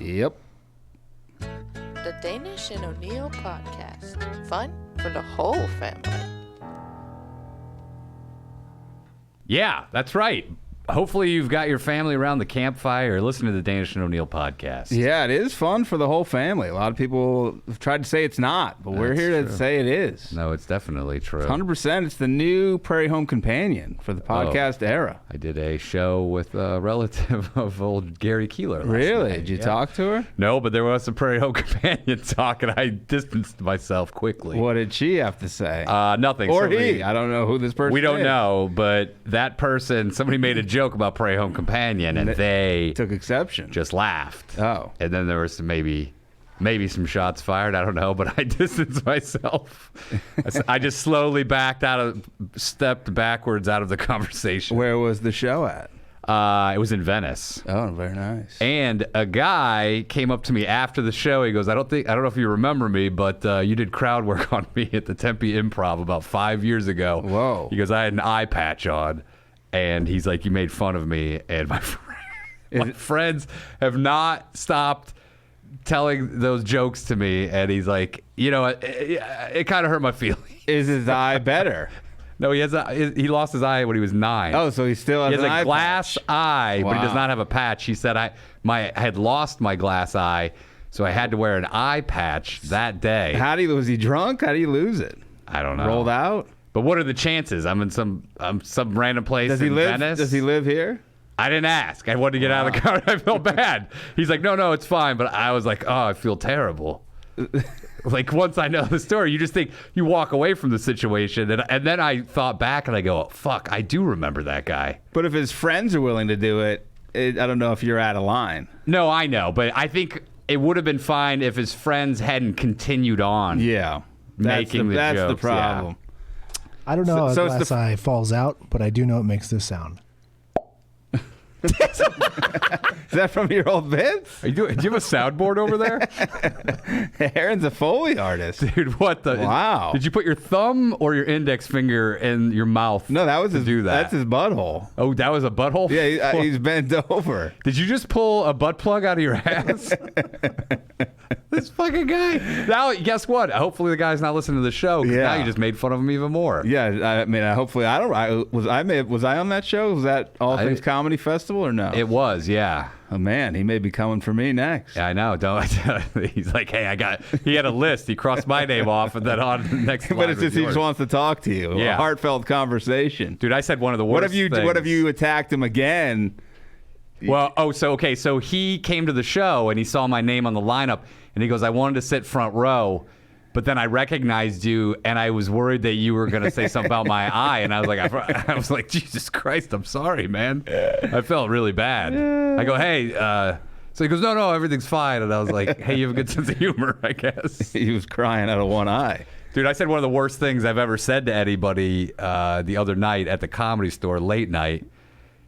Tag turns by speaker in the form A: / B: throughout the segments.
A: Yep.
B: The Danish and O'Neill podcast. Fun for the whole family.
C: Yeah, that's right. Hopefully you've got your family around the campfire listening to the Danish and O'Neill podcast.
A: Yeah, it is fun for the whole family. A lot of people have tried to say it's not, but we're here to say it is.
C: No, it's definitely true.
A: 100%. It's the new Prairie Home Companion for the podcast era.
C: I did a show with a relative of old Gary Keeler last
A: Really?
C: night.
A: Did you talk to her?
C: No, but there was some Prairie Home Companion talk, and I distanced myself quickly.
A: What did she have to say?
C: Nothing.
A: Or
C: Somebody,
A: he. I don't know who this person is.
C: We don't know, but that person, somebody made a joke about Prairie Home Companion, and they
A: took exception.
C: Just laughed.
A: Oh.
C: And then there was some maybe some shots fired. I don't know, but I distanced myself. I just slowly stepped backwards out of the conversation.
A: Where was the show at?
C: It was in Venice.
A: Oh, very nice.
C: And a guy came up to me after the show. He goes, I don't know if you remember me, but you did crowd work on me at the Tempe Improv about 5 years ago.
A: Whoa.
C: He goes, I had an eye patch on. And he's like, you made fun of me. And my friends have not stopped telling those jokes to me. And he's like, it kind of hurt my feelings.
A: Is his eye better?
C: No, he lost his eye when he was 9.
A: Oh, so he still has
C: an eye glass
A: patch.
C: eye,
A: Wow.
C: but he does not have a patch. He said I had lost my glass eye, so I had to wear an eye patch that day.
A: Was he drunk? How do you lose it?
C: I don't know.
A: Rolled out?
C: But what are the chances? I'm in some random place in Venice.
A: Does he live here?
C: I didn't ask. I wanted to get out of the car. I felt bad. He's like, no, it's fine. But I was like, oh, I feel terrible. Like, once I know the story, you just think you walk away from the situation. And then I thought back and I go, oh, fuck, I do remember that guy.
A: But if his friends are willing to do it, I don't know if you're out of line.
C: No, I know. But I think it would have been fine if his friends hadn't continued on.
A: Yeah.
C: Making the
A: That's
C: jokes.
A: the problem.
C: Yeah.
D: I don't know how
A: So
D: a glass eye falls out, but I do know it makes this sound.
A: Is that from your old bits?
C: Do you have a soundboard over there?
A: Aaron's a Foley artist.
C: Dude, what the?
A: Wow.
C: Did you put your thumb or your index finger in your mouth?
A: No, that was
C: do that.
A: That's his butthole.
C: Oh, that was a butthole?
A: Yeah, he's bent over.
C: Did you just pull a butt plug out of your ass? This fucking guy. Now, guess what? Hopefully the guy's not listening to the show, because now you just made fun of him even more.
A: Yeah, I mean, hopefully was I on that show? Was that All Things Comedy Festival or no?
C: It was, yeah.
A: Oh man, he may be coming for me next.
C: Yeah, I know. He's like, hey, he had a list. He crossed my name off, and then on the next
A: But it's just he just wants to talk to you.
C: Yeah.
A: A heartfelt conversation.
C: Dude, I said one of the worst things.
A: What if you attacked him again?
C: Well, so he came to the show and he saw my name on the lineup and he goes, I wanted to sit front row, but then I recognized you and I was worried that you were going to say something about my eye. And I was like, Jesus Christ, I'm sorry, man. I felt really bad. I go, hey, so he goes, no, everything's fine. And I was like, hey, you have a good sense of humor, I guess.
A: He was crying out of one eye.
C: Dude, I said one of the worst things I've ever said to anybody the other night at the Comedy Store, late night.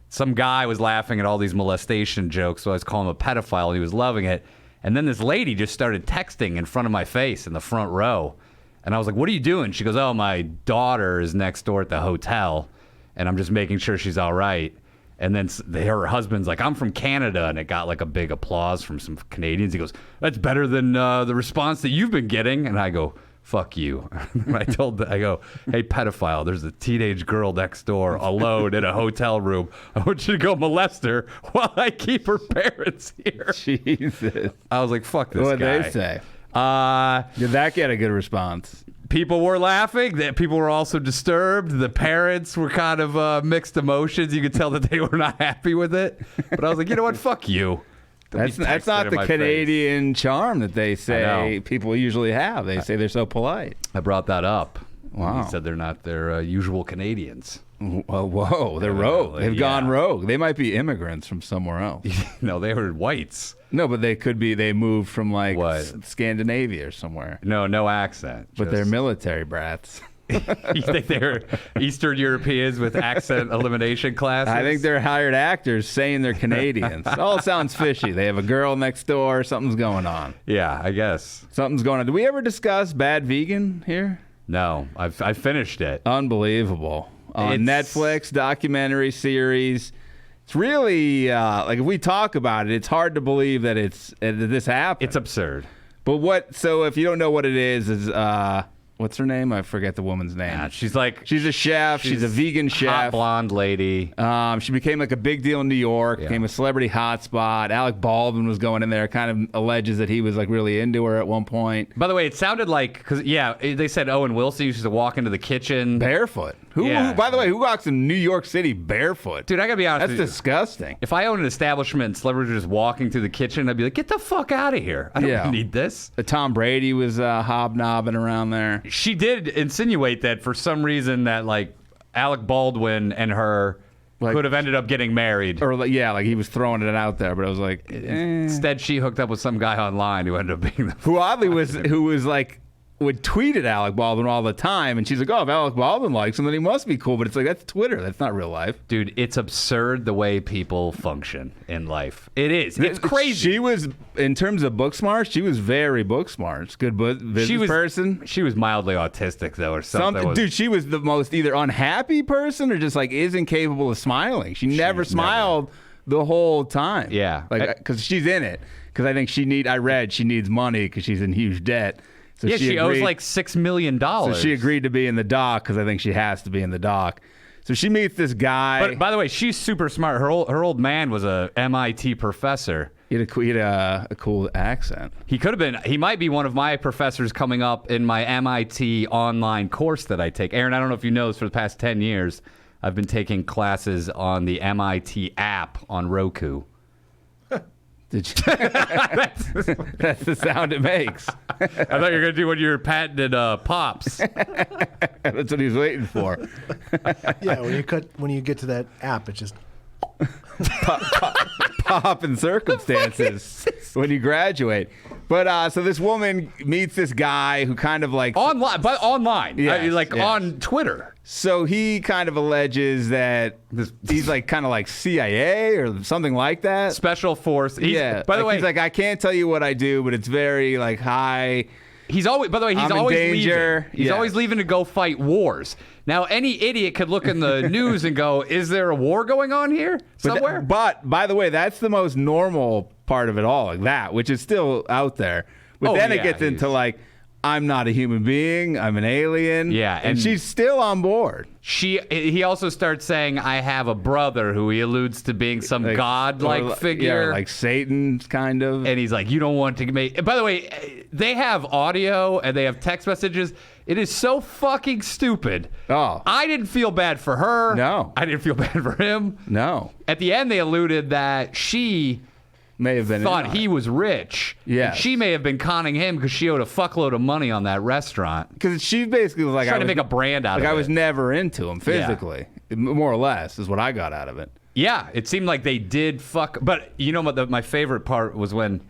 C: Some guy was laughing at all these molestation jokes, so I was calling him a pedophile, and he was loving it. And then this lady just started texting in front of my face in the front row. And I was like, what are you doing? She goes, oh, my daughter is next door at the hotel, and I'm just making sure she's all right. And then her husband's like, I'm from Canada, and it got like a big applause from some Canadians. He goes, that's better than the response that you've been getting. And I go, fuck you. I go, hey, pedophile, there's a teenage girl next door alone in a hotel room. I want you to go molest her while I keep her parents here.
A: Jesus.
C: I was like, fuck this
A: What'd
C: guy.
A: they say? Did that get a good response?
C: People were laughing. People were also disturbed. The parents were kind of mixed emotions. You could tell that they were not happy with it. But I was like, you know what? Fuck you.
A: That's not the Canadian charm that they say people usually have. They say they're so polite.
C: I brought that up.
A: Wow.
C: He said they're not their usual Canadians.
A: Whoa, they're rogue. They've gone rogue. They might be immigrants from somewhere else.
C: No, they were whites.
A: No, but they could be. They moved from like Scandinavia or somewhere.
C: No accent.
A: But they're military brats.
C: You think they're Eastern Europeans with accent elimination classes?
A: I think they're hired actors saying they're Canadians. It all sounds fishy. They have a girl next door. Something's going on.
C: Yeah, I guess.
A: Something's going on. Did we ever discuss Bad Vegan here?
C: No, I finished it.
A: Unbelievable. On Netflix, documentary series. It's really like if we talk about it, it's hard to believe that that this happened.
C: It's absurd.
A: But so if you don't know what it is what's her name? I forget the woman's name.
C: She's
A: a chef. She's a vegan chef.
C: Hot blonde lady.
A: She became like a big deal in New York. Became a celebrity hotspot. Alec Baldwin was going in there. Kind of alleges that he was like really into her at one point.
C: By the way, it sounded like because they said Owen Wilson used to walk into the kitchen
A: barefoot. Who by the way, who walks in New York City barefoot?
C: Dude, I gotta be honest.
A: That's disgusting.
C: If I owned an establishment and celebrities were just walking through the kitchen, I'd be like, get the fuck out of here. I don't need this.
A: Tom Brady was hobnobbing around there.
C: She did insinuate that for some reason that like Alec Baldwin and her could have ended up getting married.
A: Or like he was throwing it out there, but I was like,
C: Instead, she hooked up with some guy online who ended up being
A: who oddly was like would tweet at Alec Baldwin all the time, and she's like, oh, if Alec Baldwin likes him, then he must be cool. But it's like, that's Twitter. That's not real life.
C: Dude, it's absurd the way people function in life. It is. It's crazy.
A: She was, in terms of book smart, she was very book smart. Good business person.
C: She was mildly autistic, though, or something.
A: Dude, she was the most either unhappy person or just like isn't capable of smiling. She never smiled the whole time.
C: Yeah.
A: Like, because she's in it. Because I think she needs money because she's in huge debt. So
C: she owes like $6 million.
A: So she agreed to be in the dock because I think she has to be in the dock. So she meets this guy.
C: But by the way, she's super smart. Her old man was a MIT professor.
A: He had a cool accent.
C: He could have been. He might be one of my professors coming up in my MIT online course that I take. Aaron, I don't know if you know this, for the past 10 years, I've been taking classes on the MIT app on Roku.
A: Did you? That's the sound it makes.
C: I thought you were going to do when you're patented Pops.
A: That's what he was waiting for.
D: Yeah, when you get to that app, it's just
A: pop in circumstances when you graduate. But so this woman meets this guy who kind of like
C: online,
A: yes.
C: On Twitter.
A: So he kind of alleges that he's like kind of like CIA or something like that.
C: Special force.
A: By the way, he's like, I can't tell you what I do, but it's very like high.
C: He's always
A: danger.
C: Leaving. He's always leaving to go fight wars. Now, any idiot could look in the news and go, is there a war going on here somewhere?
A: But by the way, that's the most normal part of it all, like that, which is still out there. But then it gets into like, I'm not a human being. I'm an alien.
C: Yeah,
A: and she's still on board.
C: He also starts saying, I have a brother, who he alludes to being some god-like figure.
A: Yeah, like Satan, kind of.
C: And he's like, you don't want to make... By the way, they have audio and they have text messages. It is so fucking stupid.
A: Oh.
C: I didn't feel bad for her.
A: No.
C: I didn't feel bad for him.
A: No.
C: At the end, they alluded that she...
A: may have been
C: thought he was rich.
A: Yeah,
C: she may have been conning him because she owed a fuckload of money on that restaurant.
A: Because she basically was like,
C: trying to make a brand out of it.
A: I was never into him physically, more or less, is what I got out of it.
C: Yeah, it seemed like they did fuck. But you know what? My favorite part was when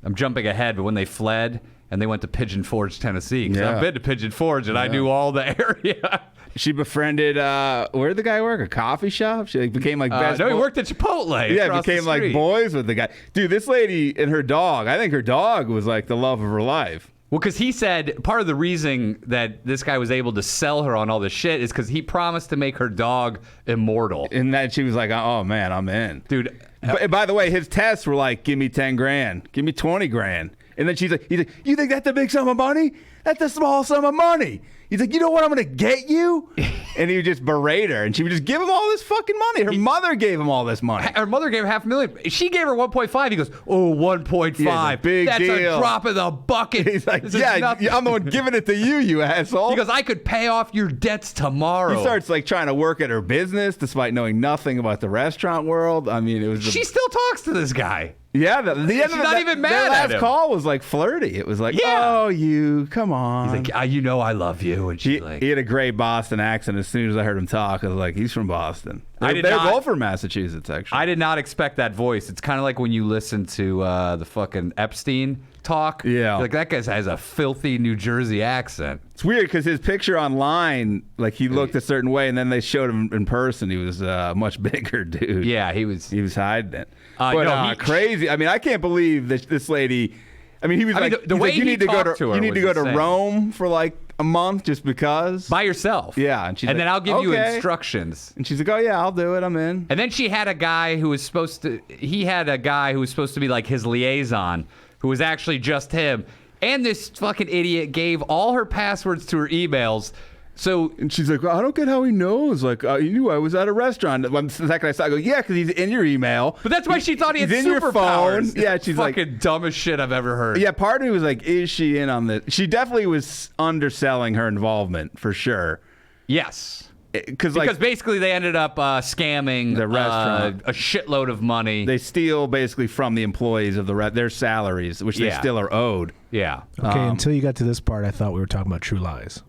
C: I'm jumping ahead, but when they fled and they went to Pigeon Forge, Tennessee. Because I've been to Pigeon Forge and I knew all the area.
A: She befriended, where did the guy work? A coffee shop? She became like best.
C: No, he worked at Chipotle.
A: Yeah, became like boys with the guy. Dude, this lady and her dog, I think her dog was like the love of her life.
C: Well, because he said part of the reason that this guy was able to sell her on all this shit is because he promised to make her dog immortal.
A: And that she was like, oh man, I'm in.
C: Dude.
A: By the way, his tests were like, give me 10 grand, give me 20 grand. And then he's like, you think that's a big sum of money? That's a small sum of money. He's like, you know what I'm going to get you? And he would just berate her. And she would just give him all this fucking money. Her mother gave him all this money.
C: Her mother gave $500,000. She gave her 1.5. He goes, oh, 1.5.
A: Yeah, big
C: That's
A: deal.
C: A drop in the bucket.
A: He's like, I'm the one giving it to you, you asshole.
C: He goes, I could pay off your debts tomorrow.
A: He starts like trying to work at her business despite knowing nothing about the restaurant world. I mean, it was.
C: She still talks to this guy.
A: Yeah, the end
C: She's not even mad
A: at him. Their last call was like flirty. It was like, oh, you, come on.
C: He's like, you know I love you. And
A: he had a great Boston accent. As soon as I heard him talk, I was like, he's from Boston. They're both from Massachusetts, actually.
C: I did not expect that voice. It's kind of like when you listen to the fucking Epstein talk.
A: Yeah.
C: Like, that guy has a filthy New Jersey accent.
A: It's weird because his picture online, like he looked a certain way, and then they showed him in person. He was a much bigger dude.
C: Yeah, he was
A: hiding it. Crazy. I mean, I can't believe that this lady. I mean, he was the way
C: you need to go to
A: Rome for like a month just because.
C: by yourself.
A: Yeah, and she's
C: then
A: like,
C: I'll give you
A: "Okay."
C: instructions.
A: And she's like, oh yeah, I'll do it. I'm in.
C: And then she had a guy who was supposed to. He had a guy who was supposed to be like his liaison, who was actually just him. And this fucking idiot gave all her passwords to her emails. So
A: And she's like, well, I don't get how he knows. Like, he knew I was at a restaurant. The second I saw it, I go, yeah, because he's in your email.
C: But that's why she thought he had
A: He's in your
C: superpowers.
A: phone. Yeah, she's like,
C: fucking dumbest shit I've ever heard.
A: yeah, part of me was like, is she in on this? She definitely was underselling her involvement for sure.
C: Yes.
A: Because
C: Because basically they ended up scamming
A: The restaurant.
C: a shitload of money.
A: they steal basically from the employees of their salaries, which they
C: Yeah.
A: still are owed.
C: yeah.
D: Okay, until you got to this part, I thought we were talking about True Lies.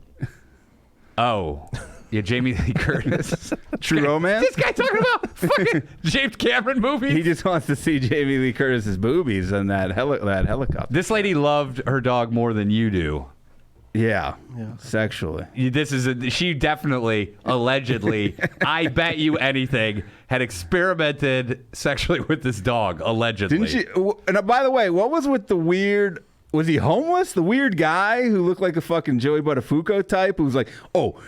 C: Oh. Yeah, Jamie Lee Curtis.
A: True romance?
C: This guy talking about fucking James Cameron movies.
A: He just wants to see Jamie Lee Curtis's boobies in that helicopter.
C: This lady loved her dog more than you do.
A: Yeah, sexually.
C: She definitely, allegedly, I bet you anything, had experimented sexually with this dog, allegedly.
A: Didn't she? And by the way, what was with the weird? Was he homeless? The weird guy who looked like a fucking Joey Buttafuoco type, who was like, "Oh,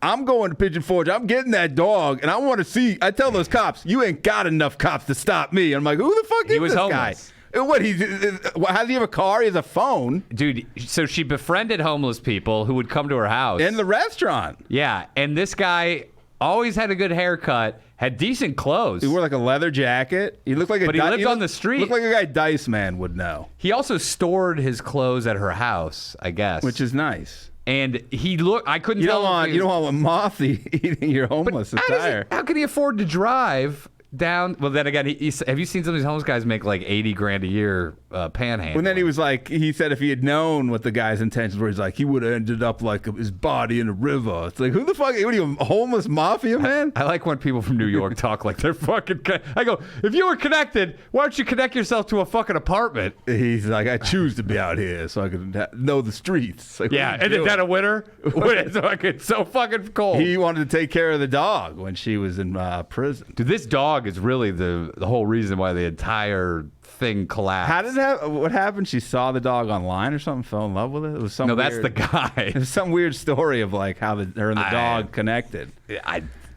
A: I'm going to Pigeon Forge. I'm getting that dog, and I want to see." I tell those cops, "You ain't got enough cops to stop me." I'm like, "Who the fuck is
C: He was
A: this
C: homeless.
A: guy?" What How does he have a car? He has a phone
C: Dude, so she befriended homeless people who would come to her house.
A: in the restaurant.
C: Yeah, and this guy always had a good haircut, had decent clothes.
A: He wore like a leather jacket. He looked like a.
C: But he lived on the street.
A: Looked like a guy Dice Man would know,
C: He also stored his clothes at her house, I guess.
A: which is nice.
C: And he looked. I couldn't
A: You
C: tell.
A: don't want
C: if he was-
A: a moth eating your homeless attire.
C: How can he afford to drive down? Well, then again, have you seen some of these homeless guys make like $80,000 a year panhandling?
A: And then he was like, he said if he had known what the guy's intentions were, he's like, he would have ended up like his body in a river. It's like, who the fuck? What are you, a homeless mafia man?
C: I like when people from New York talk like they're fucking. I go, if you were connected, why don't you connect yourself to a fucking apartment?
A: He's like, I choose to be out here so I can know the streets. Like,
C: Yeah,
A: what are
C: in
A: you
C: the
A: doing?
C: dead of winter, when it's so fucking cold.
A: He wanted to take care of the dog when she was in prison.
C: Dude, this dog is really the whole reason why the entire thing collapsed.
A: How did what happened? She saw the dog online or something, fell in love with it. It was some.
C: No,
A: weird,
C: that's the guy.
A: It was some weird story of like how her and the dog connected.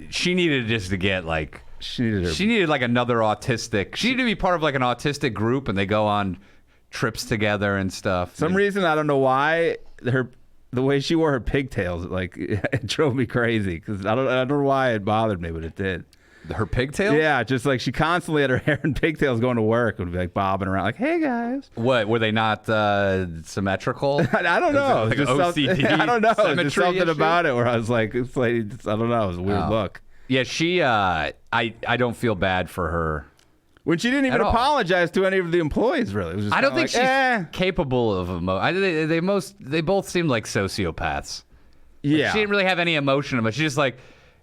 C: She needed just to get like.
A: She needed her.
C: She needed like another autistic. She needed to be part of like an autistic group, and they go on trips together and stuff.
A: Some reason I don't know why the way she wore her pigtails, like it drove me crazy because I don't know why it bothered me, but it did.
C: Her pigtails?
A: Yeah, just like she constantly had her hair in pigtails going to work, would be like bobbing around, like, "Hey guys."
C: What were they not symmetrical?
A: I don't know.
C: Like
A: Just
C: OCD
A: I don't know. Just
C: symmetry
A: something
C: issue?
A: about it where I was like, I don't know. It was a weird look.
C: Yeah, she. I don't feel bad for her.
A: When she didn't even
C: At all.
A: apologize to any of the employees, really. It was just
C: I don't think
A: kinda
C: she's capable of they both seemed like sociopaths.
A: yeah.
C: She didn't really have any emotion about it. She's just like,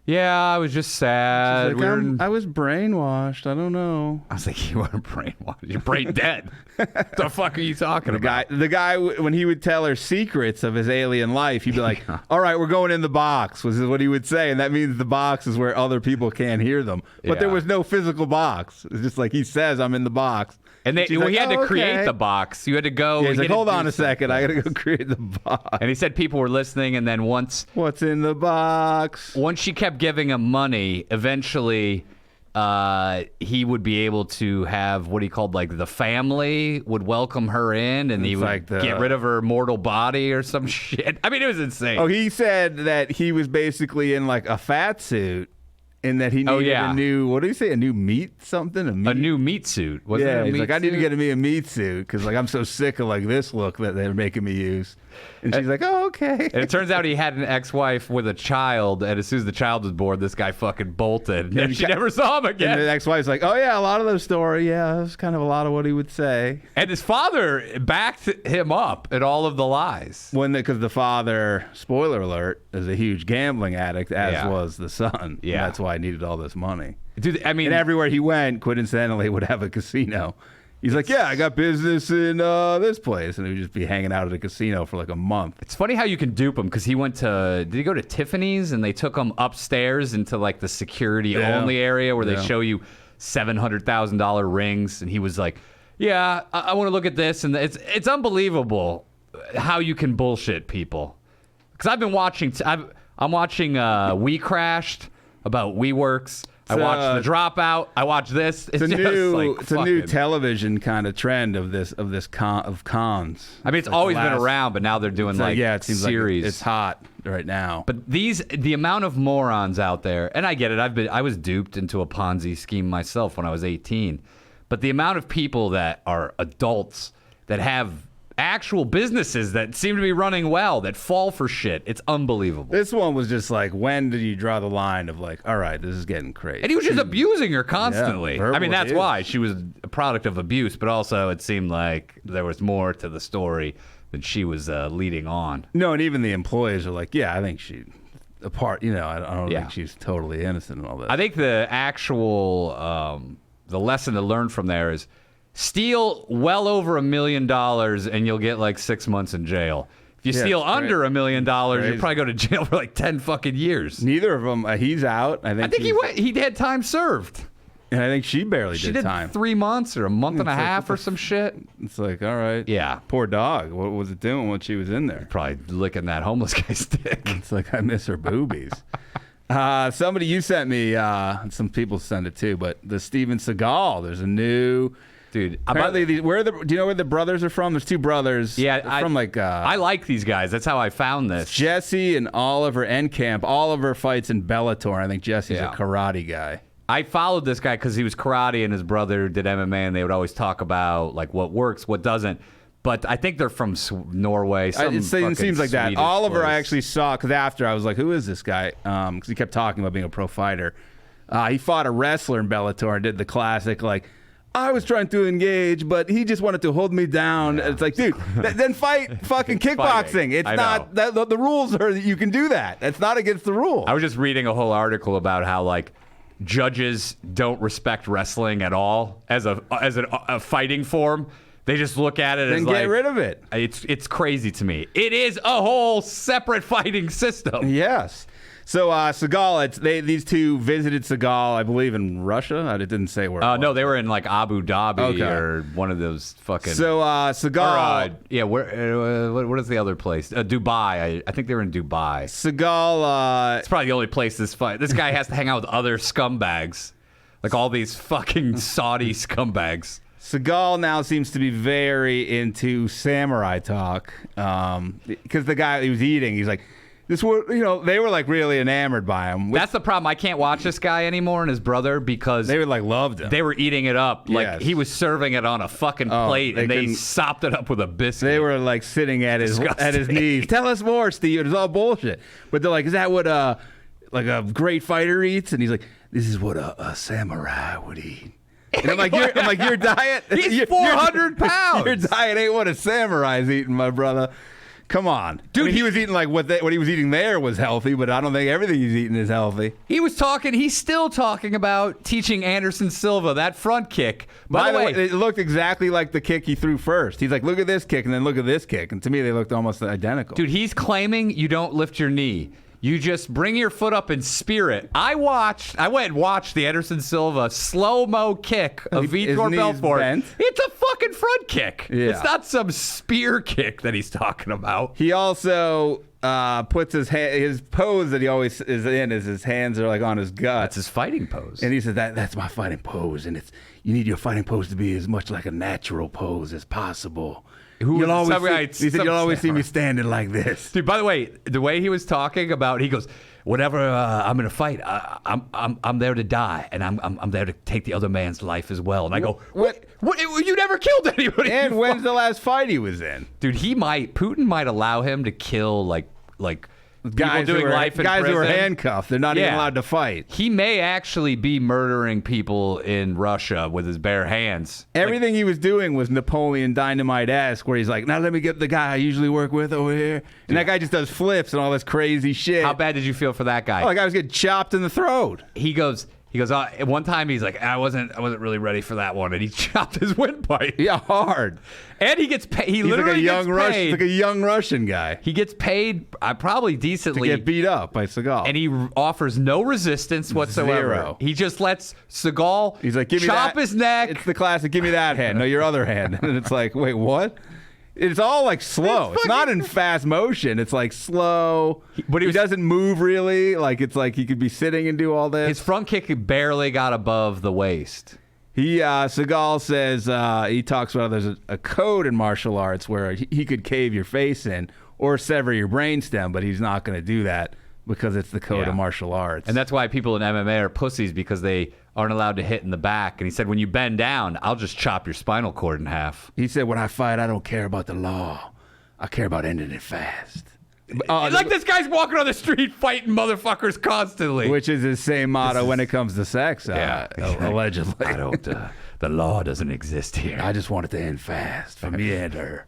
C: yeah, I was just sad.
A: Like, I was brainwashed. I don't know.
C: I was like, you weren't brainwashed. You're brain dead. The fuck are you talking about?
A: The guy, when he would tell her secrets of his alien life, he'd be like, "All right, we're going in the box," was what he would say, and that means the box is where other people can't hear them. But there
C: Yeah.
A: was no physical box. It's just like he says, "I'm in the box,"
C: And
A: she's
C: he
A: like,
C: had to
A: "Oh,
C: create
A: okay."
C: the box. You had to go.
A: Yeah, he's
C: he
A: like,
C: had to
A: "Hold
C: do
A: on a second, I
C: something.
A: gotta go create the box."
C: And he said people were listening, and then once
A: What's in the box?
C: she kept giving him money, eventually he would be able to have what he called like the family would welcome her in, and he
A: It's
C: would
A: like
C: get rid of her mortal body or some shit. I mean, it was insane.
A: Oh, he said that he was basically in like a fat suit, and that he needed
C: yeah.
A: a new, what did he say? A new meat something?
C: A new meat suit. Wasn't
A: Yeah,
C: it a
A: he's
C: meat
A: like, I need to
C: suit?
A: get me a meat suit because like I'm so sick of like this look that they're making me use. And she's like, "Oh, okay."
C: And it turns out he had an ex-wife with a child, and as soon as the child was born, this guy fucking bolted. And she never saw him
A: And
C: again.
A: the ex-wife's like, "Oh yeah, a lot of those stories. Yeah, that's kind of a lot of what he would say."
C: And his father backed him up in all of the lies.
A: Because the father, spoiler alert, is a huge gambling addict, as
C: Yeah.
A: was the son.
C: Yeah.
A: And that's why he needed all this money.
C: Dude, I mean,
A: And everywhere he went, coincidentally, would have a casino. He's like, "Yeah, I got business in this place," and he would just be hanging out at a casino for like a month.
C: it's funny how you can dupe him because he went to, did he go to Tiffany's and they took him upstairs into like the security only area where they show you $700,000 rings, and he was like, "Yeah, I want to look at this," and it's unbelievable how you can bullshit people. Because I've been watching. I'm watching We Crashed about WeWorks. I watched The Dropout. I watched this.
A: It's a new television kind of trend of cons.
C: I mean, it's always been around, but now they're doing
A: it seems
C: series.
A: Like it's hot right now.
C: But the amount of morons out there, and I get it. I was duped into a Ponzi scheme myself when I was 18. But the amount of people that are adults that have actual businesses that seem to be running well, that fall for shit. It's unbelievable.
A: This one was just like, when did you draw the line of like, all right, this is getting crazy.
C: And he was just abusing her constantly.
A: Yeah,
C: I mean, that's why she was a product of abuse, but also it seemed like there was more to the story than she was leading on.
A: No, and even the employees are like, yeah, I think she, I don't think she's totally innocent and all that.
C: I think the actual, the lesson to learn from there is, steal well over $1 million and you'll get like 6 months in jail. If you steal under $1 million, you'll probably go to jail for like 10 fucking years.
A: Neither of them. He's out. I think
C: he had time served.
A: And I think she barely did time.
C: 3 months or a month and a half or some shit.
A: It's like, all right.
C: Yeah.
A: Poor dog. What was it doing when she was in there?
C: Probably licking that homeless guy's dick.
A: It's like, I miss her boobies. Somebody you sent me, some people sent it too, but the Steven Seagal, there's a new...
C: Dude,
A: apparently, do you know where the brothers are from? There's two brothers.
C: Yeah,
A: from like.
C: I like these guys. That's how I found this.
A: Jesse and Oliver Enkamp. Oliver fights in Bellator. I think Jesse's a karate guy.
C: I followed this guy because he was karate and his brother did MMA, and they would always talk about like what works, what doesn't. But I think they're from Norway.
A: It seems like that. Oliver, I actually saw because after I was like, who is this guy? Because he kept talking about being a pro fighter. He fought a wrestler in Bellator and did the classic like. I was trying to engage, but he just wanted to hold me down. Yeah. It's like, dude, then fight fucking kickboxing. It's not the rules are that you can do that. That's not against the rule.
C: I was just reading a whole article about how like judges don't respect wrestling at all as a fighting form. They just look at it as like,
A: get rid of it.
C: It's crazy to me. It is a whole separate fighting system.
A: Yes. So Seagal, these two visited Seagal, I believe, in Russia. It didn't say where.
C: No, they were in like Abu Dhabi or one of those fucking.
A: So Seagal,
C: what is the other place? Dubai. I think they were in Dubai.
A: Seagal,
C: it's probably the only place this guy has to hang out with other scumbags, like all these fucking Saudi scumbags.
A: Seagal now seems to be very into samurai talk because the guy he was eating, he's like. They were like really enamored by him.
C: That's the problem. I can't watch this guy anymore and his brother because
A: they were like loved him.
C: They were eating it up. Like he was serving it on a fucking plate and they sopped it up with a biscuit.
A: They were like sitting at his knees. Tell us more, Steve. It's all bullshit. But they're like, is that what like a great fighter eats? And he's like, this is what a samurai would eat. And I'm like, your diet?
C: He's 400 pounds.
A: Your diet ain't what a samurai's eating, my brother. Come on. Dude, I mean, he was eating like what he was eating there was healthy, but I don't think everything he's eating is healthy.
C: He's still talking about teaching Anderson Silva that front kick.
A: By the way, it looked exactly like the kick he threw first. He's like, look at this kick and then look at this kick. And to me, they looked almost identical.
C: Dude, he's claiming you don't lift your knee. You just bring your foot up and spear it. I went and watched the Anderson Silva slow-mo kick of Vitor Belfort. It's a fucking front kick. Yeah. It's not some spear kick that he's talking about.
A: He also puts his pose that he always is in is his hands are like on his gut.
C: That's his fighting pose.
A: And he says that's my fighting pose, and you need your fighting pose to be as much like a natural pose as possible. You'll always see me standing like this.
C: Dude, by the way he was talking about, he goes, whenever I'm in a fight, I'm there to die, and I'm there to take the other man's life as well. And I go, what? You never killed anybody.
A: And when's the last fight he was in?
C: Dude, Putin might allow him to kill like
A: guys
C: doing life in
A: guys
C: prison.
A: Who are handcuffed. They're not even allowed to fight.
C: He may actually be murdering people in Russia with his bare hands.
A: Everything he was doing was Napoleon Dynamite-esque, where he's like, now let me get the guy I usually work with over here. And that guy just does flips and all this crazy shit.
C: How bad did you feel for that guy?
A: Oh, the guy was getting chopped in the throat.
C: He goes, one time he's like, I wasn't really ready for that one, and he chopped his windpipe.
A: Yeah, hard.
C: And he gets paid. He's
A: like a young Russian guy.
C: He gets paid probably decently
A: to get beat up by Seagal,
C: and he offers no resistance whatsoever.
A: Zero.
C: He just lets Seagal.
A: He's like, give me
C: chop his neck.
A: It's the classic. Give me that hand. No, your other hand. And it's like, wait, what? It's all like slow. It's not in fast motion. It's like slow. But he doesn't move really. Like it's like he could be sitting and do all this.
C: His front kick barely got above the waist.
A: Seagal says he talks about there's a code in martial arts where he could cave your face in or sever your brainstem, but he's not going to do that because it's the code of martial arts.
C: And that's why people in MMA are pussies, because they aren't allowed to hit in the back. And he said, when you bend down, I'll just chop your spinal cord in half.
A: He said, when I fight, I don't care about the law. I care about ending it fast.
C: Like this guy's walking on the street fighting motherfuckers constantly.
A: Which is his same motto when it comes to sex, allegedly.
C: I don't, the law doesn't exist here.
A: I just want it to end fast for me and her.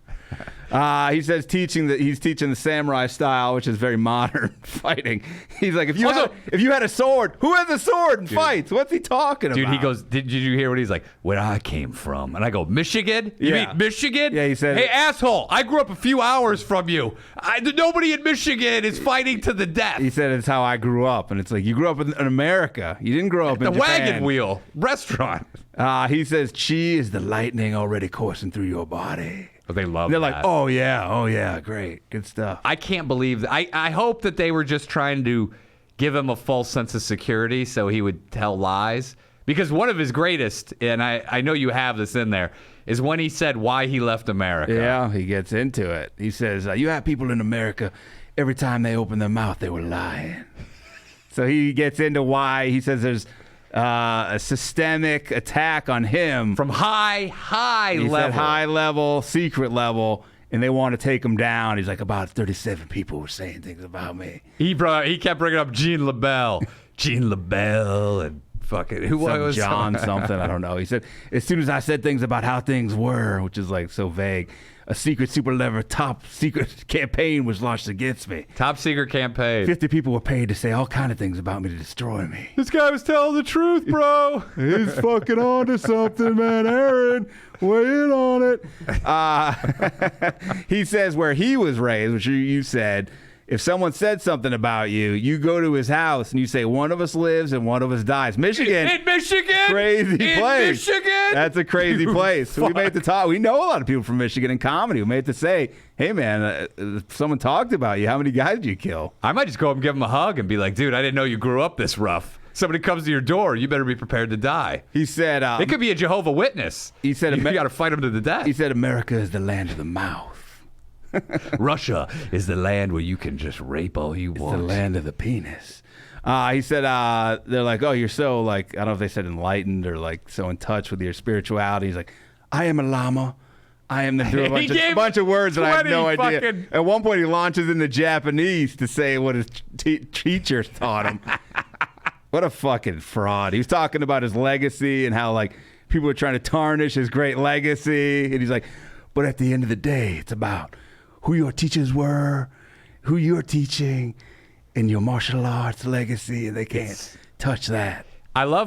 A: He says he's teaching the samurai style, which is very modern fighting. He's like, if you had a sword, who has a sword and fights? What's he talking about?
C: Dude, he goes, did you hear what he's like? Where I came from. And I go, Michigan? You mean Michigan?
A: Yeah, he said,
C: hey, asshole, I grew up a few hours from you. Nobody in Michigan is fighting to the death.
A: He said, it's how I grew up. And it's like, you grew up in America. You didn't grow up in
C: the
A: Japan.
C: Wagon Wheel restaurant.
A: He says, chi is the lightning already coursing through your body.
C: But they love
A: They're
C: that.
A: like, oh yeah, great, good stuff.
C: I can't believe that. I hope that they were just trying to give him a false sense of security so he would tell lies. Because one of his greatest, and I know you have this in there, is when he said why he left America.
A: Yeah, he gets into it. He says, you have people in America, every time they open their mouth, they were lying. So he gets into why he says there's a systemic attack on him
C: from high
A: he
C: level.
A: Said high level, secret level, and they want to take him down. He's like, about 37 people were saying things about me.
C: He kept bringing up Gene LaBelle, and fucking who was
A: John something, I don't know. He said, as soon as I said things about how things were, which is like so vague, a secret super lever top secret campaign was launched against me.
C: Top secret campaign.
A: 50 people were paid to say all kind of things about me to destroy me.
C: This guy was telling the truth, bro.
A: He's fucking onto something, man. Aaron, weigh in on it. He says where he was raised, which you said, if someone said something about you, you go to his house and you say, one of us lives and one of us dies. Michigan.
C: In Michigan?
A: Crazy place.
C: Michigan?
A: That's a crazy place. We made the talk. We know a lot of people from Michigan in comedy. We made to say, hey, man, someone talked about you. How many guys did you kill?
C: I might just go up and give him a hug and be like, dude, I didn't know you grew up this rough. Somebody comes to your door, you better be prepared to die.
A: He said...
C: it could be a Jehovah Witness.
A: He said...
C: You got to fight him to the death.
A: He said America is the land of the mouth.
C: Russia is the land where you can just rape all you want.
A: It's the land of the penis. He said, they're like, oh, you're so, like, I don't know if they said enlightened or, like, so in touch with your spirituality. He's like, I am a llama. I am a bunch of words that I have no idea. At one point, he launches into Japanese to say what his teachers taught him. What a fucking fraud. He was talking about his legacy and how, like, people were trying to tarnish his great legacy. And he's like, but at the end of the day, it's about who your teachers were, who you're teaching, and your martial arts legacy, and they can't touch that.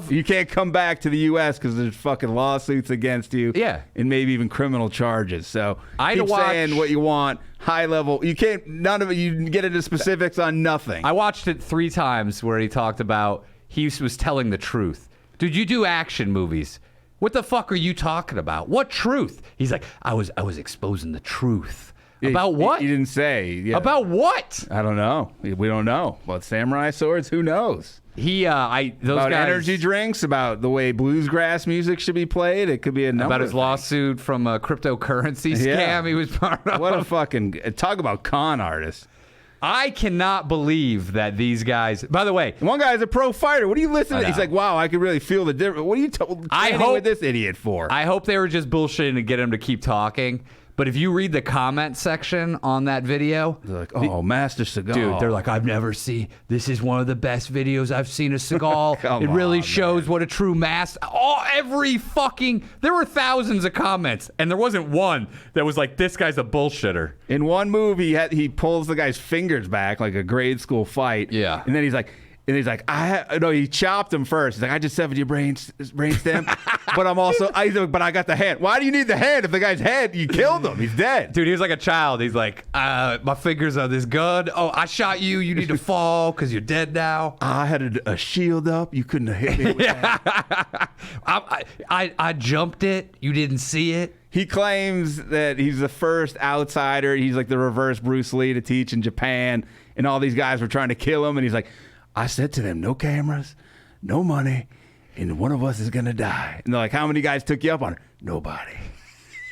A: You can't come back to the U.S. because there's fucking lawsuits against you, and maybe even criminal charges. So keep saying what you want, high level. You can't. None of it. You get into specifics on nothing.
C: I watched it 3 times where he talked about he was telling the truth. Dude, you do action movies. What the fuck are you talking about? What truth? He's like, I was exposing the truth. About what?
A: He didn't say. Yeah.
C: About what?
A: I don't know. We don't know. About samurai swords? Who knows?
C: Those
A: about
C: guys,
A: energy drinks, about the way bluesgrass music should be played. It could be a number
C: about his lawsuit from a cryptocurrency scam he was part of.
A: What a fucking talk about con artist.
C: I cannot believe that these guys. By the way,
A: one guy's a pro fighter. What are you listening to? He's like, wow, I can really feel the difference. What are you training with this idiot for?
C: I hope they were just bullshitting to get him to keep talking. But if you read the comment section on that video,
A: they're like, oh, Master Seagal.
C: Dude, they're like, I've never seen, this is one of the best videos I've seen of Seagal. It really shows what a true master. There were thousands of comments, and there wasn't one that was like, this guy's a bullshitter.
A: In one move, he pulls the guy's fingers back like a grade school fight.
C: Yeah.
A: And then he's like, he chopped him first. He's like, I just severed your brainstem, but I got the hand. Why do you need the hand if the guy's head, you killed him? He's dead.
C: Dude, he was like a child. He's like, my fingers are this good. Oh, I shot you. You need to fall because you're dead now.
A: I had a shield up. You couldn't have hit me with that.
C: I jumped it. You didn't see it.
A: He claims that he's the first outsider. He's like the reverse Bruce Lee to teach in Japan. And all these guys were trying to kill him. And he's like, I said to them, no cameras, no money, and one of us is going to die. And they're like, how many guys took you up on it? Nobody.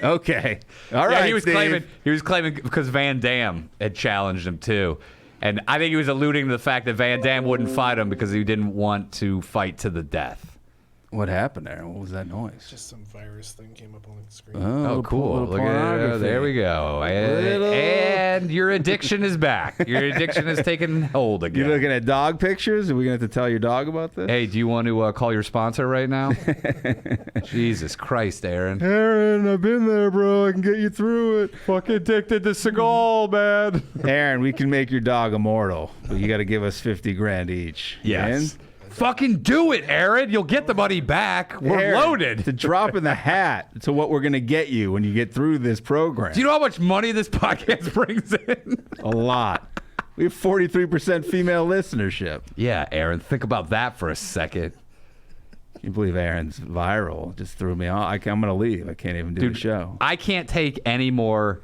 A: Okay. All right,
C: Yeah, he was
A: Steve.
C: claiming because Van Damme had challenged him too. And I think he was alluding to the fact that Van Damme wouldn't fight him because he didn't want to fight to the death.
A: What happened there? What was that noise?
D: Just some virus thing came up on the screen.
C: Oh, cool. Look at
A: pornography.
C: there we go. And your addiction is back. Your addiction has taken hold again.
A: You looking at dog pictures? Are we going to have to tell your dog about this?
C: Hey, do you want to call your sponsor right now? Jesus Christ, Aaron.
A: Aaron, I've been there, bro. I can get you through it.
C: Fucking addicted to Seagal, man.
A: Aaron, we can make your dog immortal, but you got to give us $50,000 each.
C: Yes.
A: In?
C: Fucking do it, Aaron. You'll get the money back. We're
A: Aaron,
C: loaded.
A: It's a drop in the hat to what we're going to get you when you get through this program.
C: Do you know how much money this podcast brings in?
A: A lot. We have 43% female listenership.
C: Yeah, Aaron, think about that for a second.
A: Can you believe Aaron's viral? Just threw me off. I'm going to leave. I can't even do the show.
C: I can't take any more.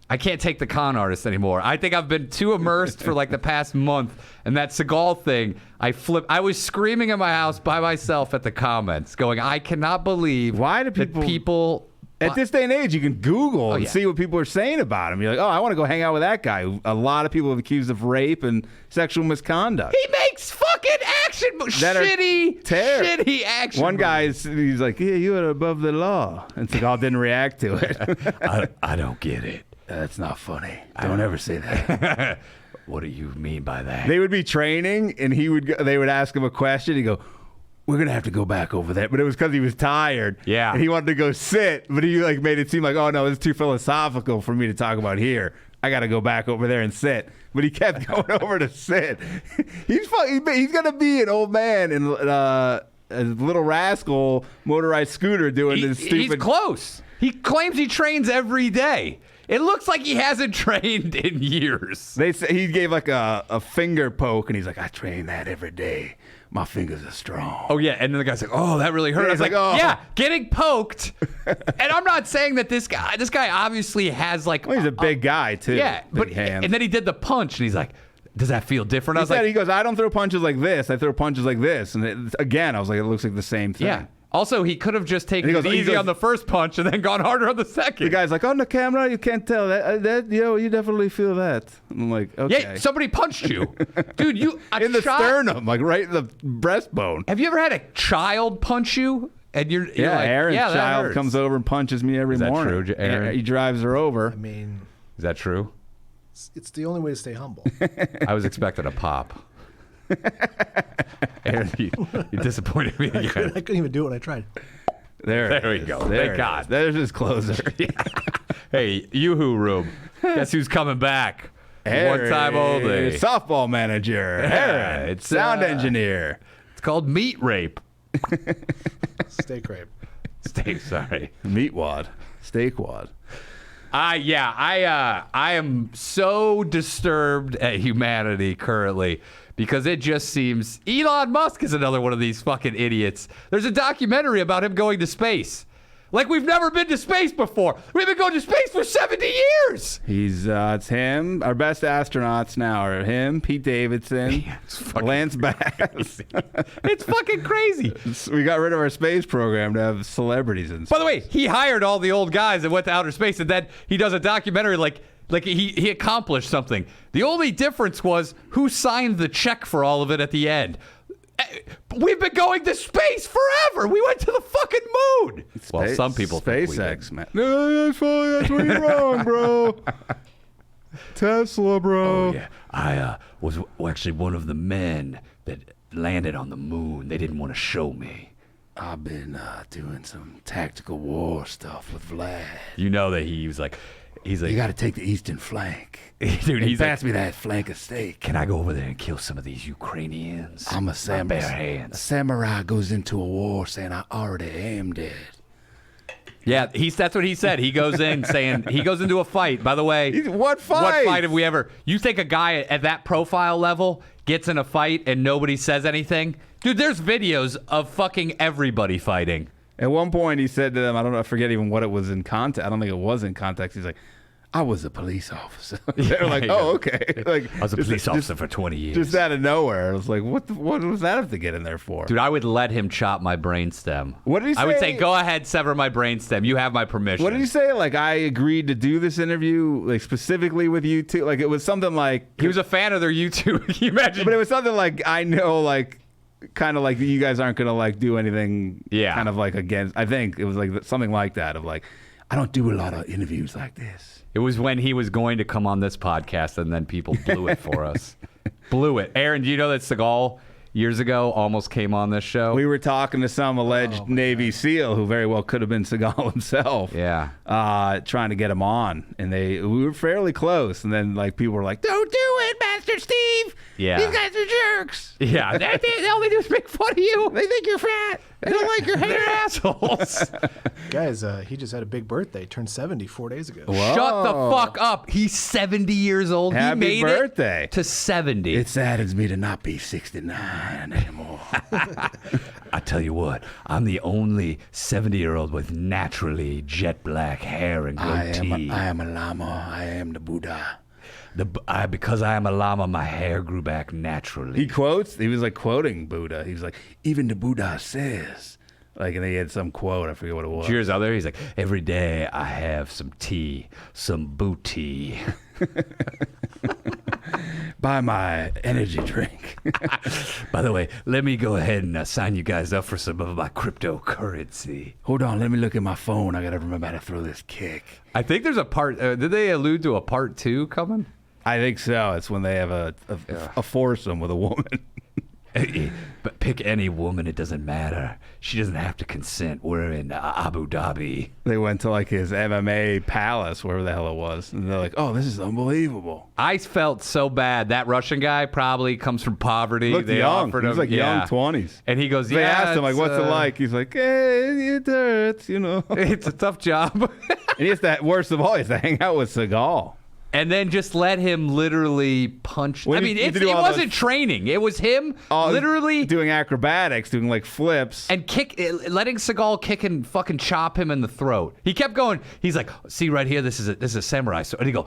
C: I can't take the con artist anymore. I think I've been too immersed for like the past month. And that Seagal thing, I was screaming in my house by myself at the comments, going, I cannot believe
A: Why do
C: that people
A: At this day and age, you can Google and
C: yeah.
A: see what people are saying about him. You're like, oh, I want to go hang out with that guy. A lot of people have accused of rape and sexual misconduct.
C: He makes fucking action
A: That are
C: shitty action.
A: One guy, he's like, yeah, you are above the law. And Seagal didn't react to it.
C: I don't get it.
A: That's not funny. Don't ever say that.
C: What do you mean by that?
A: They would be training, and they would ask him a question. He'd go, we're going to have to go back over that. But it was because he was tired.
C: Yeah.
A: And he wanted to go sit, but he like made it seem like, oh, no, it's too philosophical for me to talk about here. I got to go back over there and sit. But he kept going over to sit. He's going to be an old man in a little rascal motorized scooter doing this stupid.
C: He's close. He claims he trains every day. It looks like he hasn't trained in years.
A: They say he gave like a finger poke, and he's like, I train that every day. My fingers are strong.
C: Oh, yeah. And then the guy's like, oh, that really hurt.
A: Yeah,
C: I was
A: he's
C: like,
A: like, oh.
C: yeah, getting poked. And I'm not saying that this guy obviously has like.
A: Well, he's a big guy, too.
C: Yeah.
A: Big hands.
C: And then he did the punch, and he's like, does that feel different?
A: He goes, I don't throw punches like this. I throw punches like this. And again, I was like, it looks like the same thing.
C: yeah. Also, he could have just taken it easy on the first punch and then gone harder on the second.
A: The guy's like, on the camera, you can't tell that. You definitely feel that. And I'm like, okay.
C: Yeah, somebody punched you. Dude,
A: in the sternum, like right in the breastbone.
C: Have you ever had a child punch you? And you're like,
A: Aaron's
C: that
A: child
C: hurts.
A: comes over and punches me every
C: Is that
A: morning.
C: true, Aaron?
A: He drives her over.
D: I mean,
C: Is that true?
D: it's the only way to stay humble.
C: I was expecting a pop. Aaron, you disappointed me
D: I
C: again.
D: couldn't even do it when I tried.
A: There
C: we
A: it
C: go.
A: is.
C: Thank
A: There it
C: God.
A: is. There's his closer.
C: Hey, Yoo-hoo room. Guess who's coming back?
A: Aaron,
C: One time only.
A: Softball manager. Aaron.
C: It's,
A: Sound engineer.
C: It's called meat rape.
D: Steak rape.
C: Steak, sorry.
A: Meat wad. Steak wad.
C: I am so disturbed at humanity currently because it just seems Elon Musk is another one of these fucking idiots. There's a documentary about him going to space. Like we've never been to space before. We've been going to space for 70 years.
A: It's him. Our best astronauts now are him, Pete Davidson, Lance Bass.
C: It's fucking crazy.
A: We got rid of our space program to have celebrities in space.
C: By the way, he hired all the old guys that went to outer space, and then he does a documentary like he accomplished something. The only difference was who signed the check for all of it at the end. We've been going to space forever. We went to the fucking moon. Well, some people think we did.
A: SpaceX, man. No, that's fine. That's where you're wrong, bro. Tesla, bro.
C: Oh, yeah. I was actually one of the men that landed on the moon. They didn't want to show me.
A: I've been doing some tactical war stuff with Vlad.
C: You know that he's like,
A: You got to take the eastern flank.
C: dude, he's
A: pass
C: like,
A: me that flank of steak.
C: can I go over there and kill some of these Ukrainians?
A: I'm a
C: My
A: samurai.
C: bare
A: A
C: hands.
A: samurai goes into a war saying, I already am dead.
C: Yeah, that's what he said. He goes in saying he goes into a fight. By the way,
A: What fight?
C: What fight have we ever? You think a guy at that profile level gets in a fight and nobody says anything? Dude, there's videos of fucking everybody fighting.
A: At one point, he said to them, I forget even what it was in context. I don't think it was in context. He's like, I was a police officer. They're like, oh, okay. Like,
C: I was a police officer for 20 years.
A: Just out of nowhere. I was like, what does that have to get in there for?
C: Dude, I would let him chop my brainstem.
A: What did he say?
C: I would say, go ahead, sever my brainstem. You have my permission.
A: What did he say? Like, I agreed to do this interview, like, specifically with you two? Like, it was something like...
C: He was a fan of their YouTube. Can you imagine?
A: But it was something like, I know, like... kind of like you guys aren't going to like do anything kind of like against. I think it was like something like that of like, I don't do a lot of interviews like this.
C: It was when he was going to come on this podcast and then people blew it for us. Blew it. Aaron, do you know that Seagal years ago almost came on this show?
A: We were talking to some alleged Navy SEAL who very well could have been Seagal himself.
C: Yeah.
A: Trying to get him on. And we were fairly close. And then like people were like, don't do it, Master Steve.
C: Yeah.
A: These guys are jerks.
C: Yeah. They all they do is make fun of you.
A: They think you're fat. They don't like your hair.
C: They're assholes.
D: Guys, he just had a big birthday. Turned 70 4 days ago.
A: Whoa.
C: Shut the fuck up. He's 70 years old.
A: Happy
C: he made
A: birthday.
C: it to 70.
A: It saddens me to not be 69 anymore.
C: I tell you what, I'm the only 70-year-old with naturally jet black hair and goatee.
A: I am a llama. I am the Buddha.
C: Because I am a llama, my hair grew back naturally.
A: He was like quoting Buddha. He was like, even the Buddha says. Like, and he had some quote. I forget what it was.
C: Cheers out there. He's like, every day I have some tea, some booty.
A: Buy my energy drink.
C: By the way, let me go ahead and sign you guys up for some of my cryptocurrency.
A: Hold on, let me look at my phone. I gotta remember how to throw this kick.
C: I think there's a part. Did they allude to a part 2 coming?
A: I think so. It's when they have a foursome with a woman.
C: But pick any woman, it doesn't matter. She doesn't have to consent. We're in Abu Dhabi.
A: They went to like his MMA palace, wherever the hell it was, and they're like, "Oh, this is unbelievable."
C: I felt so bad. That Russian guy probably comes from poverty.
A: Looked
C: They
A: young.
C: offered
A: He was
C: him,
A: like young 20s.
C: And he goes,
A: They asked him like, "What's it
C: uh,
A: like?" He's like, "Hey, it hurts, you know."
C: It's a tough job.
A: And he has to, worst of all, he has to hang out with Seagal.
C: And then just let him literally punch.
A: When
C: I mean,
A: you
C: it
A: do all
C: wasn't
A: those-
C: training. It was him literally
A: doing acrobatics, doing like flips.
C: and letting Seagal kick and fucking chop him in the throat. He kept going. He's like, see right here, this is a samurai sword. And he go,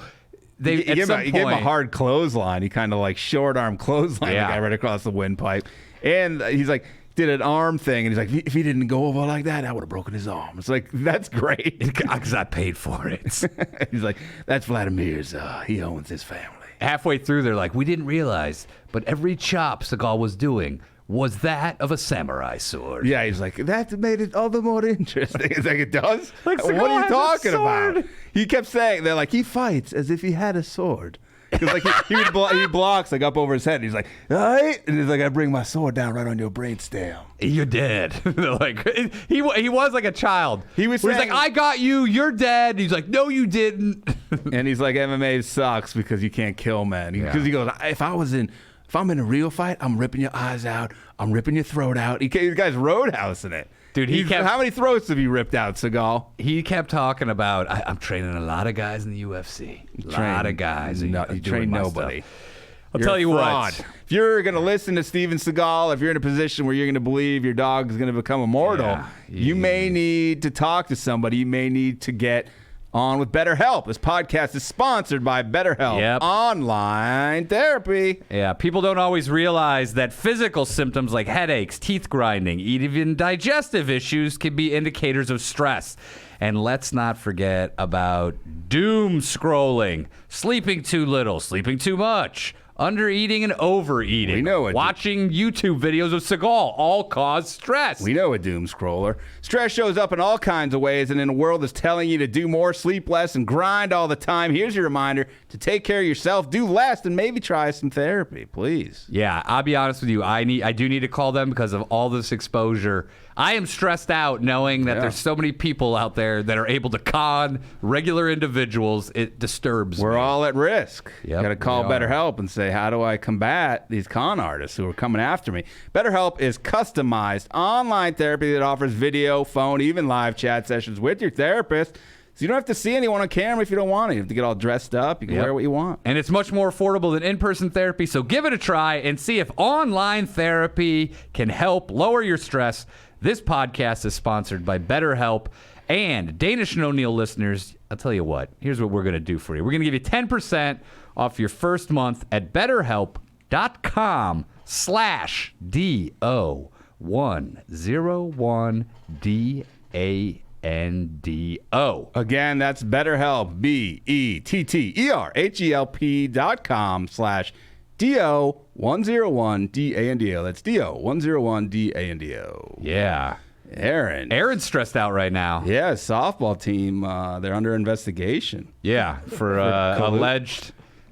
A: He gave him a hard clothesline. He kind of like short arm clothesline the guy right across the windpipe. And he's like, did an arm thing, and he's like, if he didn't go over like that, I would have broken his arm. It's like, that's great.
C: because I paid for it.
A: He's like, that's Vladimir's. He owns his family.
C: Halfway through, they're like, we didn't realize, but every chop Seagal was doing was that of a samurai sword.
A: Yeah, he's like, that made it all the more interesting. It's like, it does?
C: Like,
A: what
C: Seagal
A: are you
C: has a
A: talking
C: sword.
A: about? He kept saying, they're like, he fights as if he had a sword. Because like he blocks like up over his head. And he's like, all right, and he's like, I bring my sword down right on your brainstem.
C: You're dead. Like he was like a child.
A: He's
C: like,
A: saying-
C: I got you. You're dead. He's like, no, you didn't.
A: And he's like, MMA sucks because you can't kill men. Because he goes, if I'm in a real fight, I'm ripping your eyes out. I'm ripping your throat out. The guy's roadhousing it.
C: Dude,
A: how many throats have you ripped out, Seagal?
C: He kept talking about, I'm training a lot of guys in the UFC. A lot of guys.
A: You
C: doing
A: train
C: my
A: nobody.
C: stuff. I'll tell you
A: fraud.
C: what.
A: If you're going to listen to Steven Seagal, if you're in a position where you're going to believe your dog is going to become immortal, you may need to talk to somebody. You may need to get on with BetterHelp. This podcast is sponsored by BetterHelp.
C: Yep.
A: Online therapy.
C: Yeah, people don't always realize that physical symptoms like headaches, teeth grinding, even digestive issues can be indicators of stress. And let's not forget about doom scrolling, sleeping too little, sleeping too much, undereating and overeating.
A: We know it.
C: Watching YouTube videos of Seagal all cause stress.
A: We know a doom scroller. Stress shows up in all kinds of ways, and in a world that's telling you to do more, sleep less, and grind all the time, here's your reminder to take care of yourself, do less, and maybe try some therapy, please.
C: Yeah, I'll be honest with you. I do need to call them because of all this exposure. I am stressed out knowing that there's so many people out there that are able to con regular individuals. It disturbs me.
A: We're all at risk.
C: Yep,
A: Got to call
C: we are.
A: BetterHelp and say, how do I combat these con artists who are coming after me? BetterHelp is customized online therapy that offers video, phone, even live chat sessions with your therapist. So you don't have to see anyone on camera if you don't want to. You have to get all dressed up. You can wear what you want.
C: And it's much more affordable than in-person therapy, so give it a try and see if online therapy can help lower your stress. This podcast is sponsored by BetterHelp. And Danish and O'Neill listeners, I'll tell you what. Here's what we're going to do for you. We're going to give you 10% off your first month at BetterHelp.com/DO101DANDO.
A: Again, that's BetterHelp, BetterHelp.com/DO101DANDO. That's DO101DANDO.
C: Yeah.
A: Aaron's
C: stressed out right now.
A: Yeah, softball team, they're under investigation.
C: Yeah, for alleged...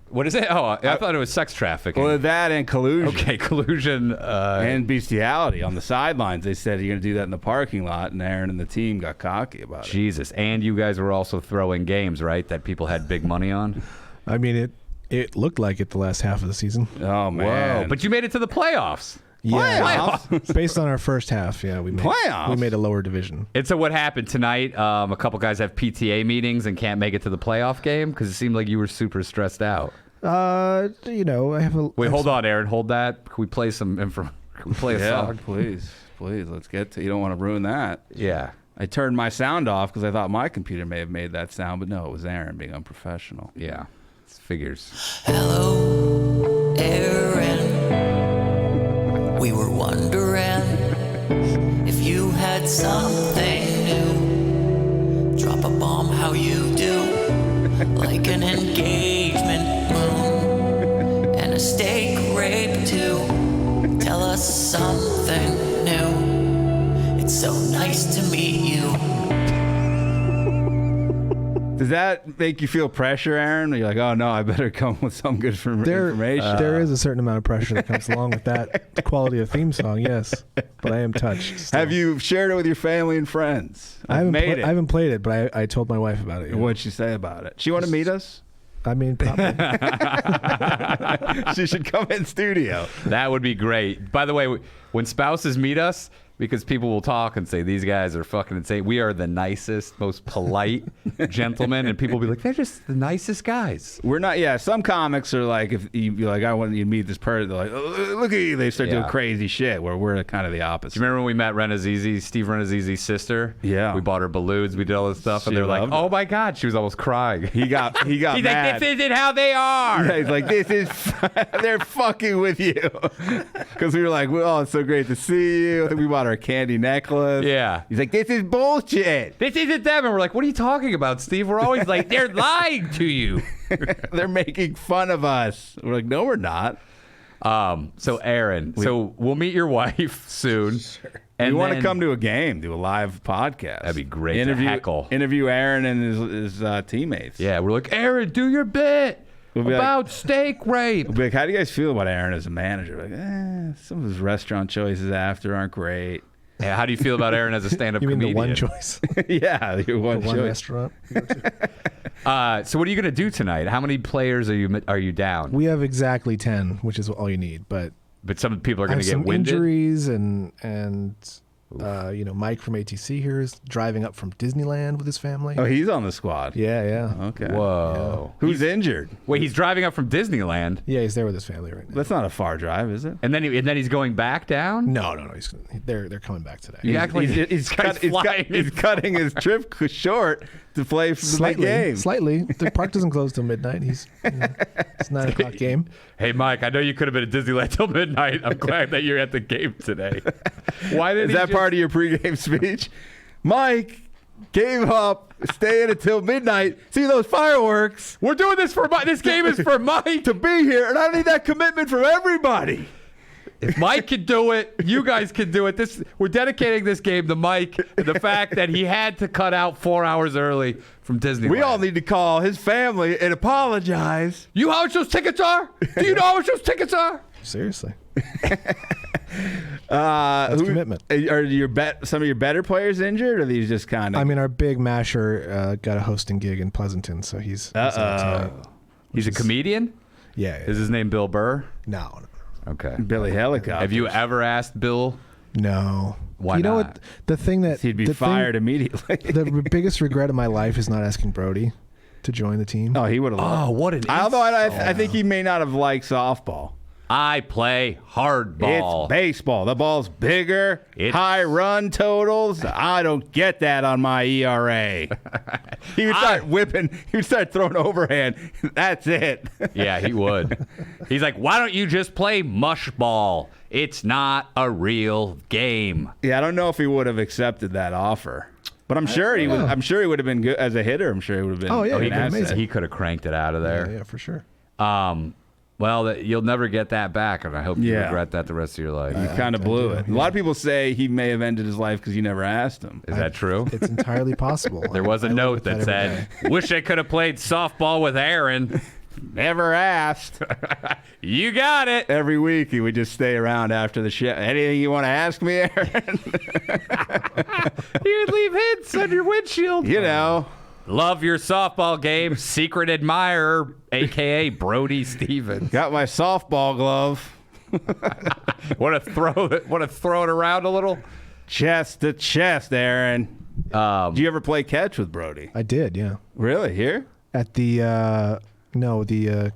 C: What is it? Oh, I thought it was sex trafficking.
A: Well, that and collusion.
C: Okay, collusion.
A: And bestiality on the sidelines. They said you're going to do that in the parking lot, and Aaron and the team got cocky about it.
C: Jesus. And you guys were also throwing games, right, that people had big money on?
D: I mean, it looked like it the last half of the season.
A: Oh, man.
C: Whoa. But you made it to the playoffs.
D: Yeah, based on our first half, we made a lower division.
C: And so what happened tonight? A couple guys have PTA meetings and can't make it to the playoff game because it seemed like you were super stressed out.
D: I have a...
C: Wait, hold on, Aaron. Hold that. Can we play some info? Can we play a song?
A: Please. Let's get to. You don't want to ruin that.
C: Yeah.
A: I turned my sound off because I thought my computer may have made that sound, but no, it was Aaron being unprofessional.
C: Yeah. It's figures.
E: Hello, Aaron. We were wondering if you had something new. Drop a bomb how you do, like an engagement moon and a steak rape too. Tell us something new. It's so nice to meet you.
A: Does that make you feel pressure, Aaron? You're like, oh no, I better come with some good information.
D: There is a certain amount of pressure that comes along with that quality of theme song, yes. But I am touched. Still.
A: Have you shared it with your family and friends?
D: I haven't played it, but I told my wife about it.
A: What'd she say about it? She want to meet us?
D: I mean, probably.
A: She should come in studio.
C: That would be great. By the way, when spouses meet us, because people will talk and say, these guys are fucking insane. We are the nicest, most polite gentlemen. And people will be like, they're just the nicest guys.
A: We're not, some comics are like, if you're like, I want you to meet this person, they're like, oh, look at you. They start doing crazy shit, where we're kind of the opposite.
C: Do you remember when we met Steve Renazizi's sister?
A: Yeah.
C: We bought her balloons. We did all this stuff. And they're like, oh my God. She was almost crying.
A: He got
C: He's
A: mad.
C: like, this isn't how they are.
A: Yeah, he's like, they're fucking with you. Because we were like, oh, it's so great to see you. I think we bought our candy necklace.
C: Yeah.
A: He's like, this is bullshit.
C: This isn't them. And we're like, what are you talking about, Steve? We're always like, they're lying to you.
A: They're making fun of us. We're like, no, we're not.
C: So Aaron, we'll meet your wife soon.
A: Sure.
C: And
A: we want to come to a game, do a live podcast.
C: That'd be great to heckle.
A: Interview Aaron and his teammates.
C: Yeah, we're like, Aaron, do your bit about steak rape.
A: We'll be like, how do you guys feel about Aaron as a manager? Like, some of his restaurant choices after aren't great.
C: Yeah, how do you feel about Aaron as a stand-up comedian?
D: You mean the one choice?
A: Yeah, the one
D: restaurant.
C: So what are you going to do tonight? How many players are you down?
D: We have exactly 10, which is all you need. But
C: some people are going to get
D: some
C: winded.
D: Injuries and Mike from ATC here is driving up from Disneyland with his family.
A: Oh, he's on the squad.
D: Yeah.
A: Okay.
C: Whoa.
A: Yeah. Who's injured?
C: Wait, he's driving up from Disneyland.
D: Yeah, he's there with his family right now.
A: That's not a far drive, is it?
C: And then he's going back down?
D: No. They're coming back today.
A: He's cutting his trip short to play for the big game.
D: Slightly. The park doesn't close till midnight. It's a 9 o'clock game.
C: Hey, Mike, I know you could have been at Disneyland till midnight. I'm glad that you're at the game today. Why did
A: Is that part of your pregame speech? Mike gave up staying until midnight. See those fireworks?
C: We're doing this for Mike. This game is for Mike
A: to be here, and I need that commitment from everybody.
C: If Mike can do it, you guys can do it. We're dedicating this game to Mike. The fact that he had to cut out 4 hours early from Disneyland.
A: We all need to call his family and apologize.
C: You know how much those tickets are? Do you know how much those tickets are?
D: Seriously.
A: That's
D: commitment.
A: Are some of your better players injured, or are these just kind of?
D: I mean, our big masher got a hosting gig in Pleasanton, so he's out tonight.
C: He's a comedian?
D: Yeah.
C: Is his name Bill Burr?
D: No.
C: Okay.
A: Billy Helicopter.
C: Have you ever asked Bill?
D: No.
C: Why
D: you know
C: not?
D: what? The thing that
A: he'd be fired immediately.
D: The biggest regret of my life is not asking Brody to join the team.
A: Oh, he would have.
C: Oh, what an!
A: Although I think he may not have liked softball.
C: I play hardball.
A: It's baseball. The ball's bigger, high run totals. I don't get that on my ERA. He would start whipping. He would start throwing overhand. That's it.
C: Yeah, he would. He's like, why don't you just play mush ball? It's not a real game.
A: Yeah, I don't know if he would have accepted that offer. But I'm sure he would. I'm sure he would have been good as a hitter. I'm sure he would have been.
D: Oh, yeah,
A: an
D: he'd been
A: asset.
D: amazing.
C: He could have cranked it out of there.
D: Yeah, for sure.
C: Well, you'll never get that back, and I hope you
A: Yeah.
C: regret that the rest of your life.
A: You kind of blew it. A lot of people say he may have ended his life because you never asked him.
C: Is that true?
D: It's entirely possible.
C: There was a
D: I live
C: note
D: with
C: that
D: every
C: said,
D: day.
C: wish I could have played softball with Aaron.
A: Never asked.
C: You got it.
A: Every week he would just stay around after the show. Anything you want to ask me, Aaron?
C: He would leave hints on your windshield.
A: You know.
C: Love your softball game. Secret admirer, a.k.a. Brody Stevens.
A: Got my softball glove.
C: Want to throw it around a little?
A: Chest to chest, Aaron. Did you ever play catch with Brody?
D: I did, yeah.
A: Really? Here?
D: At the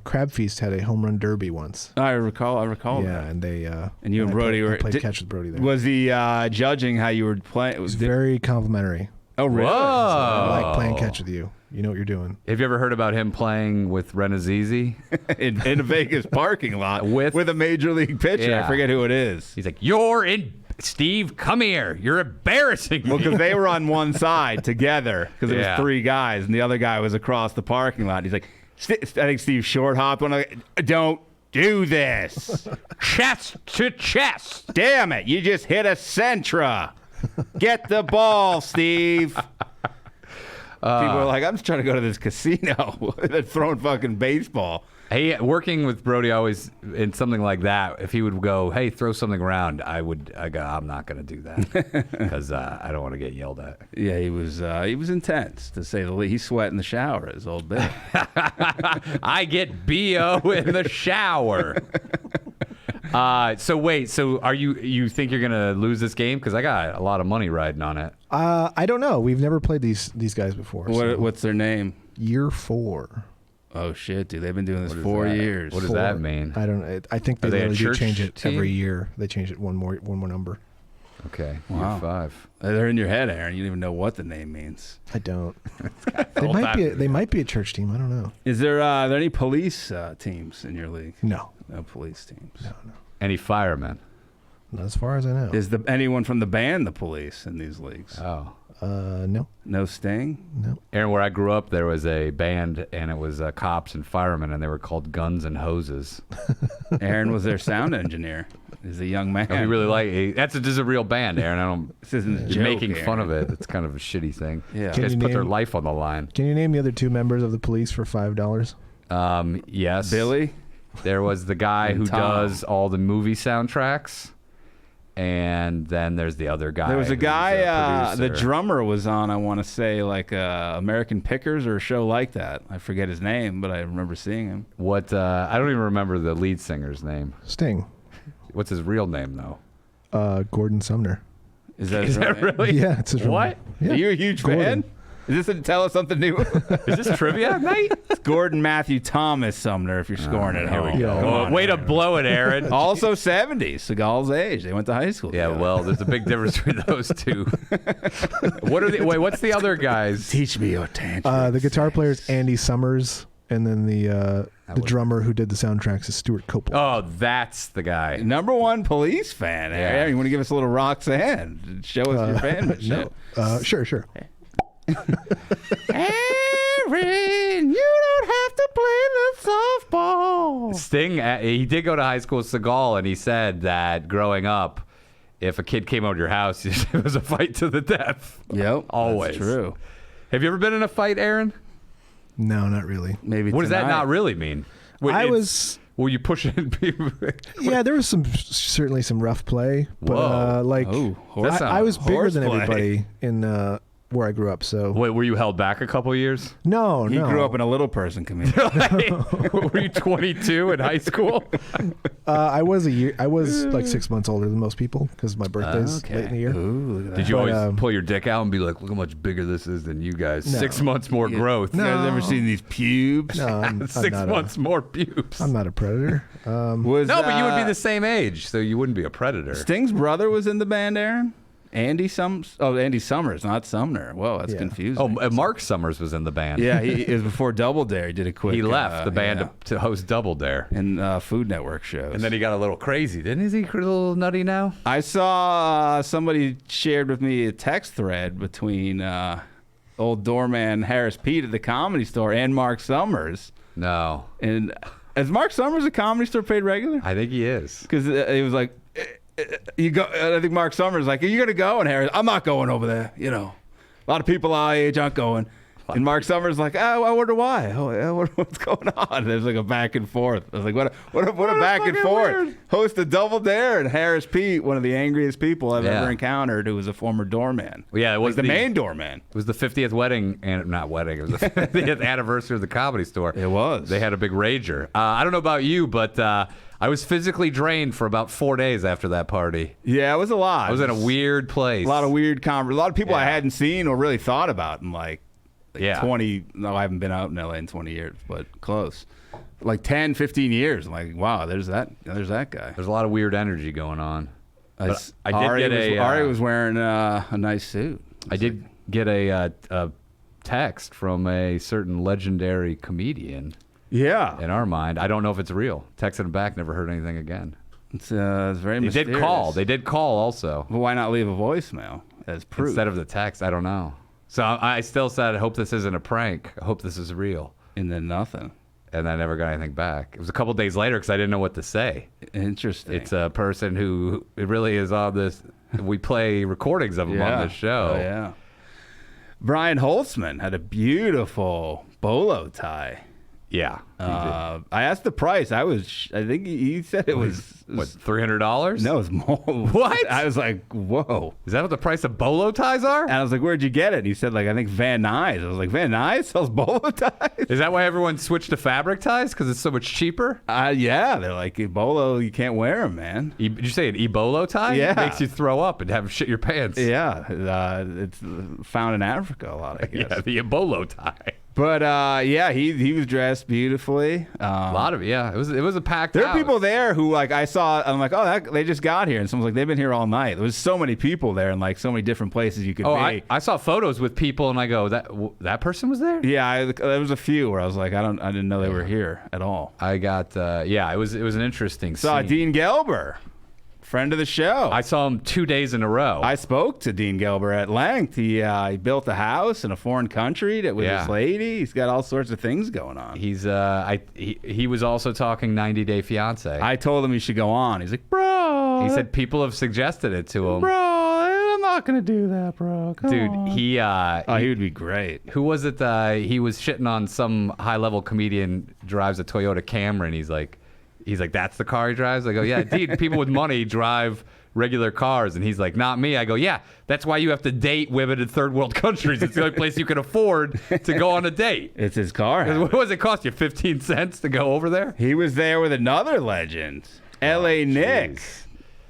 D: Crab Feast had a home run derby once.
A: I recall
D: Yeah,
A: that.
D: and they
A: And you and Brody
D: I played catch with Brody there.
A: Was he judging how you were playing?
D: It was very complimentary.
A: Oh, really?
C: Whoa.
D: I like playing catch with you. You know what you're doing.
C: Have you ever heard about him playing with Renazizi?
A: in a Vegas parking lot
C: With-
A: a major league pitcher.
C: Yeah.
A: I forget who it is.
C: He's like, you're in. Steve, come here. You're embarrassing me.
A: Well, because they were on one side together because it was
C: Yeah.
A: 3 guys, and the other guy was across the parking lot. He's like, I think Steve Short hopped one. Don't do this.
C: Chest to chest.
A: Damn it. You just hit a Sentra. Get the ball, Steve. People are like, I'm just trying to go to this casino. They're throwing fucking baseball.
C: Hey, working with Brody always in something like that, if he would go, hey, throw something around, I go, I'm not going to do that because I don't want to get yelled at.
A: Yeah, he was intense, to say the least. He sweat in the shower his whole bit.
C: I get BO in the shower. So are you think you're going to lose this game? Because I got a lot of money riding on it.
D: I don't know. We've never played these guys before. so
A: What's their name?
D: year 4?
A: Oh, shit, dude. They've been doing this
C: What is
A: 4
C: that?
A: years.
C: What does
D: 4.
C: that mean?
D: I don't know. I think they
C: Are they a
D: literally do
C: church
D: change it
C: team?
D: every year. They change it one more number.
C: Okay,
A: Wow.
C: year 5.
A: They're in your head, Aaron. You don't even know what the name means.
D: I don't.
C: whole time.
D: They might be a church team. I don't know.
A: Is there any police teams in your league?
D: No,
A: No police teams.
D: no.
C: Any firemen?
D: Not as far as I know.
A: Is anyone from the band the police in these leagues?
C: Oh.
D: No,
A: No Sting?
D: no.
C: Aaron, where I grew up, there was a band, and it was cops and firemen, and they were called Guns and Hoses.
A: Aaron was their sound engineer. He's a young man.
C: And we really like this is a real band, Aaron. I don't.
A: This isn't a
C: You're
A: joke,
C: making fun
A: Aaron.
C: of it. It's kind of a shitty thing.
A: Yeah.
C: These
D: Can
C: guys
D: you
C: put their
D: name-
C: life on the line.
D: Can you name the other 2 members of the police for $5?
C: Yes.
A: Billy?
C: There was the guy
A: And
C: who
A: Tom.
C: does all the movie soundtracks. And then there's the other guy.
A: There was a
C: who's
A: guy, the
C: producer.
A: drummer was on, I want to say, like American Pickers or a show like that. I forget his name, but I remember seeing him.
C: What? I don't even remember the lead singer's name.
D: Sting.
C: What's his real name, though?
D: Gordon Sumner.
A: Is that his real name?
C: really?
D: Yeah, it's his real
C: What?
D: name. Yeah.
A: Are you a huge
D: Gordon.
A: fan? Is this to tell us something new?
C: Is this trivia night?
A: It's Gordon Matthew Thomas Sumner, if you're scoring at
C: Here we
A: home.
C: go.
D: Yeah.
A: Come
C: Well,
A: on,
C: way to
A: Aaron.
C: blow it, Aaron.
A: Also 70s, Seagal's age. They went to high school
C: Yeah,
A: together.
C: well, there's a big difference between those two. What are the? Wait, what's the other guys?
A: Teach me your tangent.
D: The guitar player is Andy Summers, and then the drummer who did the soundtracks is Stuart Copeland.
C: Oh, that's the guy.
A: Number 1 police fan. Aaron. You want to give us a little Roxanne? Show us your fanship.
D: No. Sure.
A: Aaron, you don't have to play the softball.
C: Sting, he did go to high school with Seagal, and he said that growing up, if a kid came over to your house, it was a fight to the death.
A: Yep,
C: Always.
A: that's true.
C: Have you ever been in a fight, Aaron?
D: No, not really.
A: Maybe
C: What does that
A: tonight.
C: not really mean? Were you pushing people?
D: Yeah, there was certainly some rough play, but
C: Whoa.
D: like
A: Oh,
C: That sounds-
D: I was bigger than
A: horseplay.
D: everybody in where I grew up. So
C: Wait, were you held back a couple years?
D: no,
A: He grew up in a little person community.
C: Were you 22 in high school?
D: I was like 6 months older than most people because my birthday's
A: Okay.
D: late in the year.
A: Ooh, look at that.
C: Did you
D: But,
C: always pull your dick out and be like, look how much bigger this is than you guys?
D: No.
C: 6 months more growth.
A: You guys ever seen these pubes?
D: No, I'm
C: 6
D: not
C: months more pubes.
D: I'm not a predator.
A: Was,
C: No, but you would be the same age, so you wouldn't be a predator.
A: Sting's brother was in the band, Aaron? Andy Summers, not Sumner. Whoa, that's
D: Yeah.
A: confusing.
C: Oh, Mark Summers was in the band.
A: Yeah, it was before Double Dare. He did a quick.
C: He left the band
A: yeah.
C: to host Double Dare.
A: and Food Network shows.
C: And then he got a little crazy, didn't he? Is he a little nutty now?
A: I saw somebody shared with me a text thread between old doorman Harris Pete at the Comedy Store and Mark Summers.
C: No.
A: And is Mark Summers a Comedy Store paid regular?
C: I think he is.
A: Because it was like, you go. I think Mark Summers like, are you gonna go? And Harris, I'm not going over there. You know, a lot of people our age aren't going. And Mark Summers like, oh, I wonder why. Oh, I wonder what's going on. There's like a back and forth. I was like, what a back and forth.
C: weird.
A: Host a Double Dare and Harris Pete, one of the angriest people I've
C: Yeah.
A: ever encountered, who was a former doorman.
C: Well, yeah, it was
A: like the main doorman.
C: It was the 50th wedding, and not wedding. It was the 50th anniversary of the Comedy Store.
A: It was.
C: They had a big rager. I don't know about you, but I was physically drained for about 4 days after that party.
A: Yeah, it was a lot.
C: I was in a weird place.
A: A lot of weird a lot of people I
C: Yeah.
A: hadn't seen or really thought about in like
C: Yeah.
A: 20. No, I haven't been out in LA in 20 years, but close. Like 10, 15 years. I'm like, wow, there's that guy.
C: There's a lot of weird energy going on. But I did
A: Ari
C: get
A: Ari was wearing a nice suit.
C: I did get a text from a certain legendary comedian
A: Yeah.
C: in our mind. I don't know if it's real. Texted him back, never heard anything again.
A: It's very
C: They
A: mysterious.
C: did call. They did call also.
A: Well, why not leave a voicemail as proof?
C: Instead of the text. I don't know. So I still said, I hope this isn't a prank. I hope this is real.
A: And then nothing.
C: And I never got anything back. It was a couple days later because I didn't know what to say.
A: Interesting.
C: It's a person who it really is on this. We play recordings of him on this show.
A: Oh, yeah. Brian Holtzman had a beautiful bolo tie.
C: Yeah.
A: I asked the price. I think he said it was
C: What, $300?
A: No, it was more.
C: What?
A: I was like, whoa.
C: Is that what the price of bolo ties are?
A: And I was like, where'd you get it? And he said, like, I think Van Nuys. I was like, Van Nuys sells bolo ties?
C: Is that why everyone switched to fabric ties? Because it's so much cheaper?
A: Yeah. They're like, bolo, you can't wear them, man.
C: Did you say an Ebolo tie?
A: Yeah.
C: It makes you throw up and have shit your pants.
A: Yeah. It's found in Africa a lot, I guess.
C: Yeah, the Ebolo tie.
A: But, yeah, he was dressed beautifully.
C: A lot of it, yeah. It was a packed
A: There are
C: house.
A: people there who, like, I saw, I'm like, oh, they just got here. And someone's like, they've been here all night. There was so many people there and, like, so many different places you could be.
C: I saw photos with people and I go, that person was there?
A: Yeah, there was a few where I was like, I didn't know they were here at all.
C: I got, it was an interesting
A: Saw
C: scene.
A: Dean Gelber, friend of the show.
C: I saw him 2 days in a row.
A: I spoke to Dean Gelber at length. He built a house in a foreign country with his lady. He's got all sorts of things going on.
C: He's he was also talking 90 Day Fiance.
A: I told him he should go on. He's like, bro.
C: He said people have suggested it to him.
A: bro, I'm not gonna do that, bro. Come
C: Dude,
A: on.
C: he
A: He would be great.
C: who was it? He was shitting on some high-level comedian drives a Toyota Camry. He's like, that's the car he drives? I go, yeah, dude, people with money drive regular cars. And he's like, not me. I go, yeah, that's why you have to date women in third world countries. It's the only place you can afford to go on a date.
A: It's his car.
C: 'Cause what does it cost you, 15 cents to go over there?
A: He was there with another legend, L.A. Nick,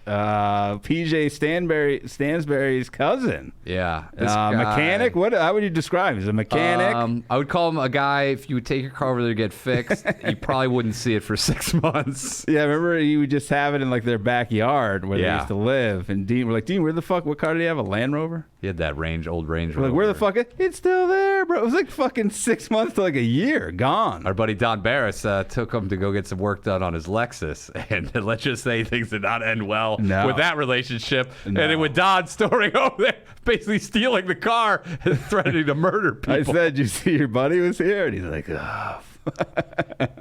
A: PJ Stansberry's cousin.
C: Yeah. This guy-
A: Mechanic? How would you describe him? He's a mechanic?
C: I would call him a guy, if you would take your car over there to get fixed, you probably wouldn't see it for 6 months.
A: Yeah, remember he would just have it in like their backyard where they used to live. And we're like, Dean, where the fuck, what car did he have? A Land Rover?
C: He had that old Range
A: We're
C: Rover.
A: like, where the fuck? It's still there, bro. It was like fucking 6 months to like a year. Gone.
C: Our buddy Don Barris took him to go get some work done on his Lexus. And let's just say things did not end well with that relationship.
A: No.
C: And then with Don storing over there, basically stealing the car and threatening to murder people.
A: I said, you see your buddy was here? And he's like, oh.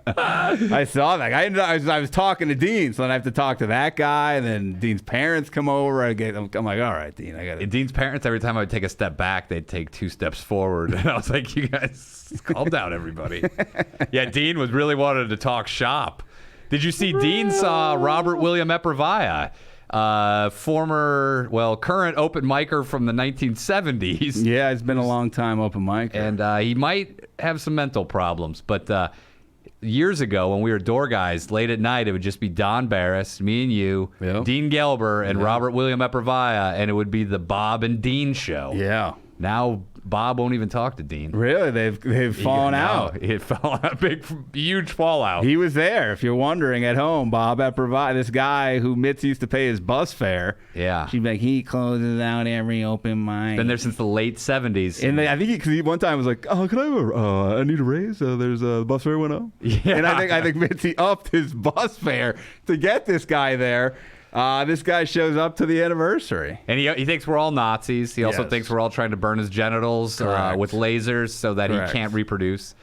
A: I saw that. I was talking to Dean, so then I have to talk to that guy, and then Dean's parents come over. I'm like, all right, Dean, I got it.
C: Dean's parents, every time I would take a step back, they'd take 2 steps forward. And I was like, you guys, calm down, everybody. Yeah, Dean was really wanted to talk shop. Did you see Dean saw Robert William Epervia current open micer from the 1970s.
A: Yeah, it's been a long time open mic.
C: And he might have some mental problems. But years ago, when we were door guys, late at night, it would just be Don Barris, me and you,
A: Yep.
C: Dean Gelber, and Robert William Eppervia, and it would be the Bob and Dean show.
A: Yeah.
C: Now Bob won't even talk to Dean.
A: Really? They've fallen out.
C: It fell out. Huge fallout.
A: He was there. If you're wondering at home, Bob Eppervia, this guy who Mitz used to pay his bus fare.
C: Yeah.
A: She'd be like, he closes out every open mic.
C: Been there since the late 70s.
A: And I think because he one time was like, "Oh, can I need a raise? There's the bus fare went up."
C: Yeah.
A: And I think Mitzi upped his bus fare to get this guy there. This guy shows up to the anniversary.
C: And he thinks we're all Nazis. He also
A: Yes.
C: thinks we're all trying to burn his genitals
A: Correct.
C: with lasers so that
A: Correct.
C: he can't reproduce.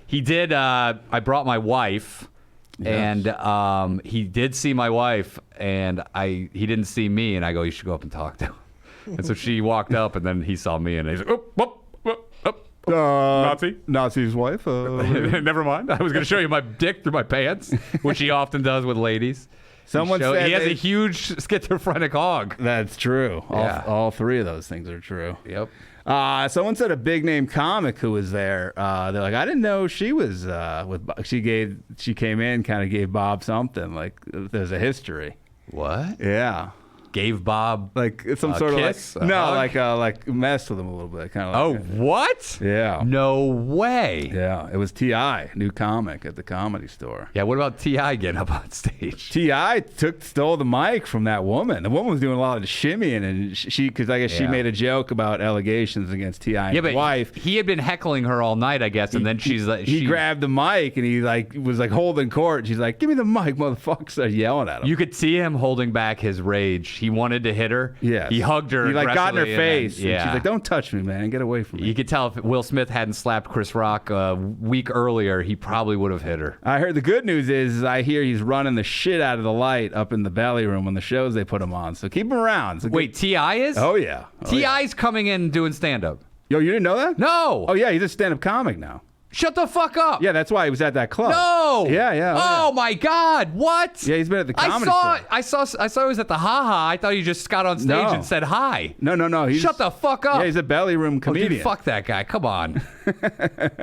C: He did. I brought my wife,
A: Yes.
C: and he did see my wife, and he didn't see me. And I go, you should go up and talk to him. And so she walked up, and then he saw me, and he's like, Nazi.
A: Nazi's wife.
C: Never mind. I was going to show you my dick through my pants, which he often does with ladies.
A: Someone said
C: he has a huge schizophrenic hog.
A: That's true.
C: Yeah.
A: All three of those things are true.
C: Yep.
A: Someone said a big name comic who was there. They're like, I didn't know she was with. She came in, kind of gave Bob something. Like there's a history.
C: What?
A: Yeah.
C: Gave Bob
A: Like it's some
C: a
A: sort
C: kiss,
A: of
C: a
A: like
C: hug?
A: like messed with him a little bit, kind of.
C: Oh,
A: Like
C: what?
A: yeah,
C: No way.
A: yeah. It was T.I, new comic at the Comedy Store.
C: Yeah, what about T.I. getting up on stage?
A: T.I stole the mic from that woman. The woman was doing a lot of shimmying, and because I guess she
C: Yeah.
A: made a joke about allegations against T.I and
C: Yeah,
A: his
C: but
A: wife.
C: he had been heckling her all night, I guess, and then she's like,
A: He grabbed the mic and he was holding court. She's like, "Give me the mic, motherfucker!" Started yelling at him.
C: You could see him holding back his rage. He wanted to hit her.
A: Yes.
C: He hugged her.
A: He got in her
C: aggressively, and
A: face.
C: then-
A: And she's like, "Don't touch me, man. Get away from me."
C: You could tell if Will Smith hadn't slapped Chris Rock a week earlier, he probably would have hit her.
A: I heard the good news is I hear he's running the shit out of the light up in the belly room on the shows they put him on. So keep him around. It's a
C: Wait, T.I. is?
A: good- Oh yeah. Oh, yeah.
C: T.I.'s coming in doing stand-up.
A: Yo, you didn't know that?
C: No.
A: Oh yeah, he's a stand-up comic now.
C: Shut the fuck up.
A: Yeah, that's why he was at that club.
C: No.
A: Yeah, yeah.
C: Oh my God. What?
A: Yeah, he's been at the comedy
C: I saw he was at the Ha Ha. I thought he just got on stage
A: No.
C: and said hi.
A: No. He's,
C: Shut the fuck up.
A: Yeah, he's a belly room
C: Oh,
A: comedian.
C: dude, fuck that guy. Come on.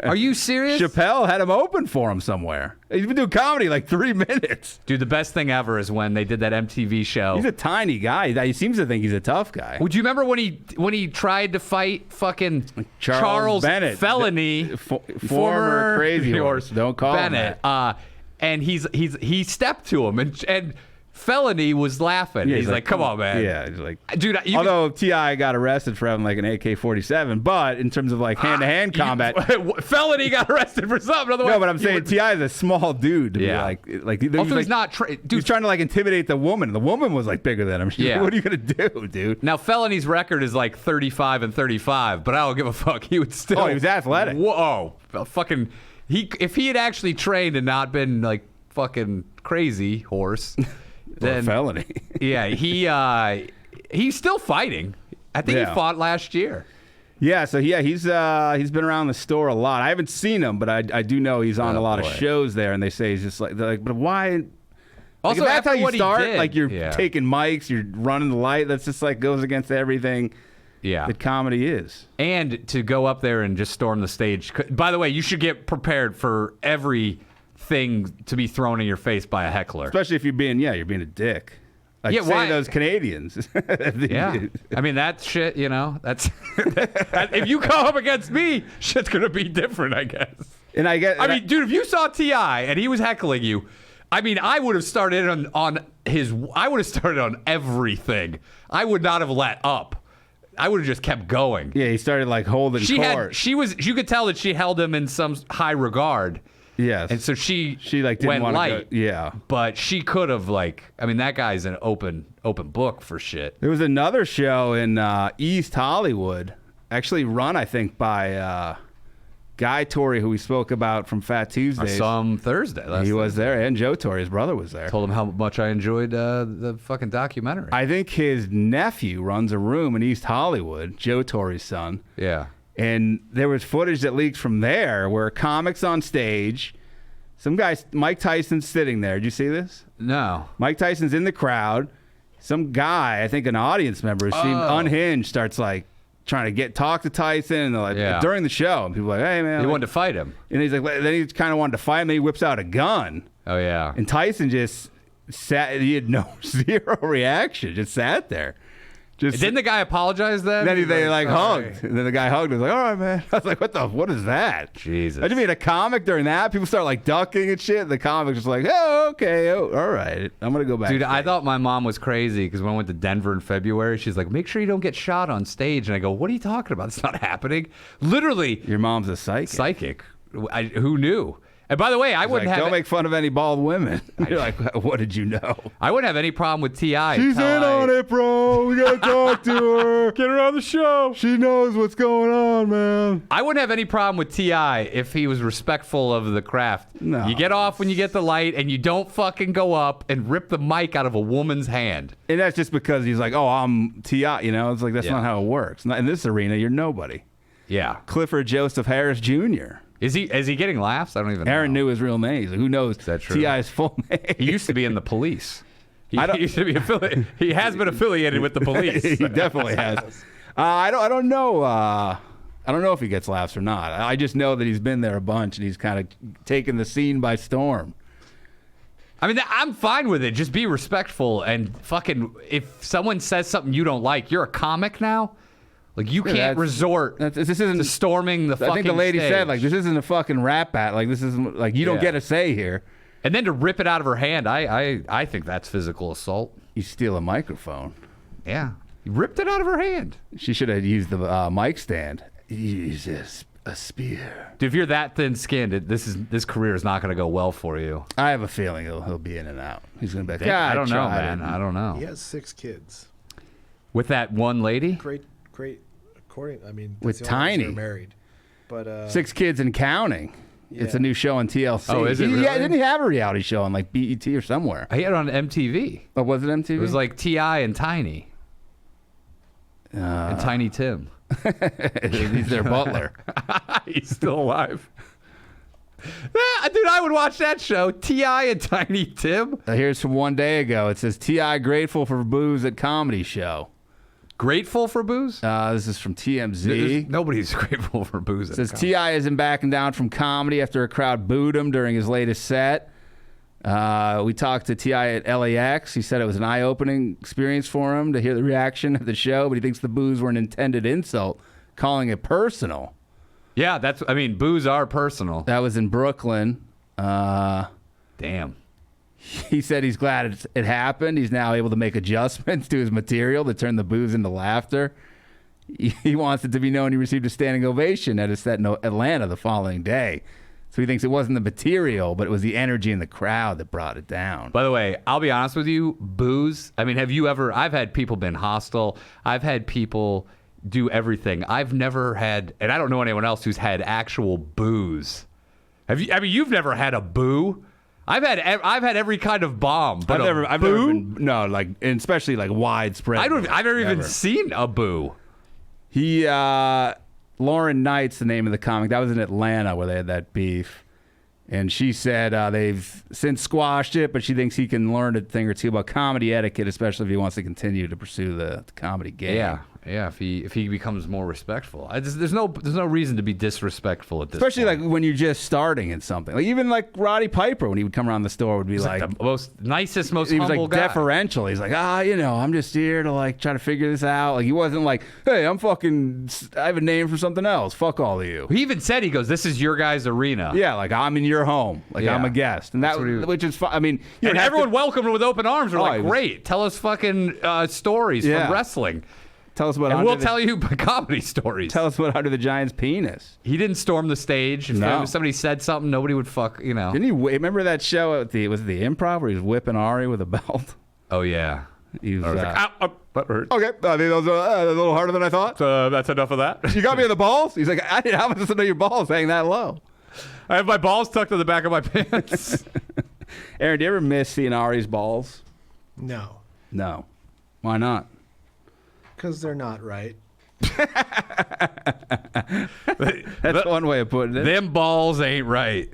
C: Are you serious?
A: Chappelle had him open for him somewhere. He's been doing comedy like 3 minutes.
C: Dude, the best thing ever is when they did that MTV show.
A: He's a tiny guy. He seems to think he's a tough guy.
C: Would you remember when he tried to fight fucking
A: Charles Bennett,
C: Felony,
A: former Crazy Horse. Don't call him
C: Bennett?
A: that.
C: And he stepped to him and Felony was laughing.
A: Yeah,
C: he's like, "Come on, man."
A: Yeah, he's like,
C: Dude, you
A: although T.I got arrested for having like an AK-47, but in terms of like hand-to-hand combat,
C: Felony got arrested for something. Otherwise,
A: no, but I'm saying T.I is a small dude to
C: Yeah.
A: be like
C: Also,
A: he's
C: he's not.
A: He's
C: Dude,
A: trying to like intimidate the woman. The woman was like bigger than him. She's
C: Yeah.
A: like, what are you gonna do, dude?
C: now Felony's record is like 35-35, but I don't give a fuck. He would still.
A: Oh, he was athletic.
C: Whoa, fucking. If he had actually trained and not been like fucking crazy horse, then
A: Felony.
C: yeah, he's still fighting. I think
A: Yeah.
C: he fought last year.
A: Yeah, so yeah, he's been around the store a lot. I haven't seen him, but I do know he's on
C: Oh,
A: a lot
C: boy.
A: of shows there, and they say he's just like, they're like, but why?
C: Also,
A: like, if that's
C: after
A: how you
C: what he
A: start,
C: did-
A: like you're
C: Yeah.
A: taking mics, you're running the light. That's just like goes against everything
C: Yeah.
A: that comedy is.
C: And to go up there and just storm the stage. By the way, you should get prepared for everything to be thrown in your face by a heckler.
A: Especially if you're being a dick. Like
C: Yeah,
A: say
C: why-
A: those Canadians.
C: Yeah. I mean, that shit, that's if you come up against me, shit's going to be different, I guess.
A: And I get.
C: I mean, dude, if you saw T.I. and he was heckling you, I mean, I would have started I would have started on everything. I would not have let up. I would have just kept going.
A: yeah, he started like holding court.
C: You could tell that she held him in some high regard.
A: Yes.
C: And so she
A: like didn't
C: went
A: want
C: light.
A: to go. Yeah.
C: But she could have that guy's an open book for shit.
A: There was another show in East Hollywood, actually run, I think, by Guy Torrey, who we spoke about from Fat
C: I
A: Tuesdays.
C: saw him Thursday.
A: He was there, and Joe Torrey, his brother, was there.
C: Told him how much I enjoyed the fucking documentary.
A: I think his nephew runs a room in East Hollywood, Joe Torrey's son.
C: Yeah.
A: And there was footage that leaked from there where comics on stage, some guy, Mike Tyson's sitting there. Did you see this?
C: No.
A: Mike Tyson's in the crowd. some guy, I think an audience member, who seemed unhinged, starts like trying to talk to Tyson, and like during the show, and people are like, hey man,
C: He wanted to fight him.
A: and he's like, then he kind of wanted to fight him, and he whips out a gun,
C: Oh yeah.
A: and Tyson just sat. He had zero reaction, just sat there.
C: Didn't the guy apologize then?
A: Then they like
C: sorry.
A: hugged, and then the guy hugged. He was like, "All right, man." I was like, "What is that?"
C: Jesus.
A: Imagine being a comic during that. People start like ducking and shit. The comic's just like, "Oh, okay, all right. I'm gonna go back."
C: Dude, I thought my mom was crazy because when I went to Denver in February, she's like, make sure you don't get shot on stage. And I go, what are you talking about? It's not happening. Literally.
A: Your mom's a psychic.
C: Who knew? And by the way, I wouldn't
A: Like,
C: have.
A: don't make fun of any bald women. You're like, what did you know?
C: I wouldn't have any problem with T.I.
A: She's in on it, bro. We gotta talk to her. Get her on the show. She knows what's going on, man.
C: I wouldn't have any problem with T.I. if he was respectful of the craft.
A: No.
C: You get off when you get the light, and you don't fucking go up and rip the mic out of a woman's hand.
A: And that's just because he's like, oh, I'm T.I. You know, it's like that's not how it works. Not in this arena, you're nobody.
C: Yeah.
A: Clifford Joseph Harris Jr.
C: Is he getting laughs? I don't even know.
A: Aaron knew his real name. He's like, who knows T.I.'s full name?
C: He used to be in the police. He used to be affiliated. He has been affiliated with the police.
A: He definitely has. I don't know. I don't know if he gets laughs or not. I just know that he's been there a bunch and he's kind of taken the scene by storm.
C: I mean, I'm fine with it. Just be respectful and fucking. If someone says something you don't like, you're a comic now. Like, you can't resort
A: this isn't
C: to storming the fucking
A: I think the lady
C: stage.
A: said, like, this isn't a fucking rap bat. Like, this isn't, like, you don't get a say here.
C: And then to rip it out of her hand, I think that's physical assault.
A: You steal a microphone.
C: Yeah. You ripped it out of her hand.
A: She should have used the mic stand. Use a spear.
C: Dude, if you're that thin-skinned, this career is not going to go well for you.
A: I have a feeling he'll be in and out. He's going to be like,
C: I don't know, man. I don't know.
D: He has 6 kids.
C: With that one lady?
D: Great. According, I mean,
A: With
D: that's the only reason
A: Tiny.
D: they're married, but
A: 6 kids and counting.
D: Yeah.
A: It's a new show on TLC.
C: Oh, is it really?
A: Yeah, didn't he have a reality show on like BET or somewhere?
C: He had it on MTV.
A: Oh, was it MTV?
C: It was like T.I. and Tiny. And Tiny Tim.
A: He's their butler.
C: He's still alive. Yeah, dude, I would watch that show. T.I. and Tiny Tim.
A: Here's from one day ago. It says T.I. grateful for booze at comedy show.
C: Grateful for booze?
A: This is from TMZ.
C: Nobody's grateful for booze.
A: It says T.I. isn't backing down from comedy after a crowd booed him during his latest set. We talked to T.I. at LAX. He said it was an eye-opening experience for him to hear the reaction of the show, but he thinks the boos were an intended insult, calling it personal.
C: Yeah, boos are personal.
A: That was in Brooklyn.
C: Damn.
A: He said he's glad it happened. He's now able to make adjustments to his material to turn the boos into laughter. He wants it to be known he received a standing ovation at a set in Atlanta the following day. So he thinks it wasn't the material, but it was the energy in the crowd that brought it down.
C: By the way, I'll be honest with you, booze. I mean, I've had people been hostile. I've had people do everything. I've never had, and I don't know anyone else who's had actual booze. You've never had a boo? I've had every kind of bomb, but
A: I've never been, no, like, and especially like widespread.
C: I've never even seen a boo.
A: Lauren Knight's the name of the comic. That was in Atlanta where they had that beef. And she said they've since squashed it, but she thinks he can learn a thing or two about comedy etiquette, especially if he wants to continue to pursue the comedy game.
C: Yeah. If he becomes more respectful, there's no reason to be disrespectful at this.
A: Especially
C: point.
A: like when you're just starting in something. Like even like Roddy Piper when he would come around the store would be like
C: the most nicest, most
A: he was
C: humble
A: like
C: guy.
A: deferential. He's like, I'm just here to like try to figure this out. Like he wasn't like, hey, I have a name for something else. Fuck all of you.
C: He even said, he goes, this is your guys' arena.
A: Yeah, like I'm in your home. Like I'm a guest, and which is fun. I mean,
C: and everyone welcomed him with open arms. We're like,
A: he was-
C: great, tell us fucking stories from wrestling.
A: Tell us about.
C: And we'll tell you comedy stories.
A: Tell us about Under the Giant's penis.
C: He didn't storm the stage. If somebody said something, nobody would
A: Didn't he? Remember that show at the Improv where he was whipping Ari with a belt?
C: Oh yeah.
A: He was
C: I was like, ow, that hurt.
A: Okay, I mean, that was a little harder than I thought.
C: That's enough of that.
A: You got me in the balls. He's like, I didn't have to know your balls hang that low.
C: I have my balls tucked in the back of my pants.
A: Aaron, do you ever miss seeing Ari's balls?
D: no,
A: No. Why not?
D: because they're not right.
A: That's one way of putting it.
C: Them balls ain't right.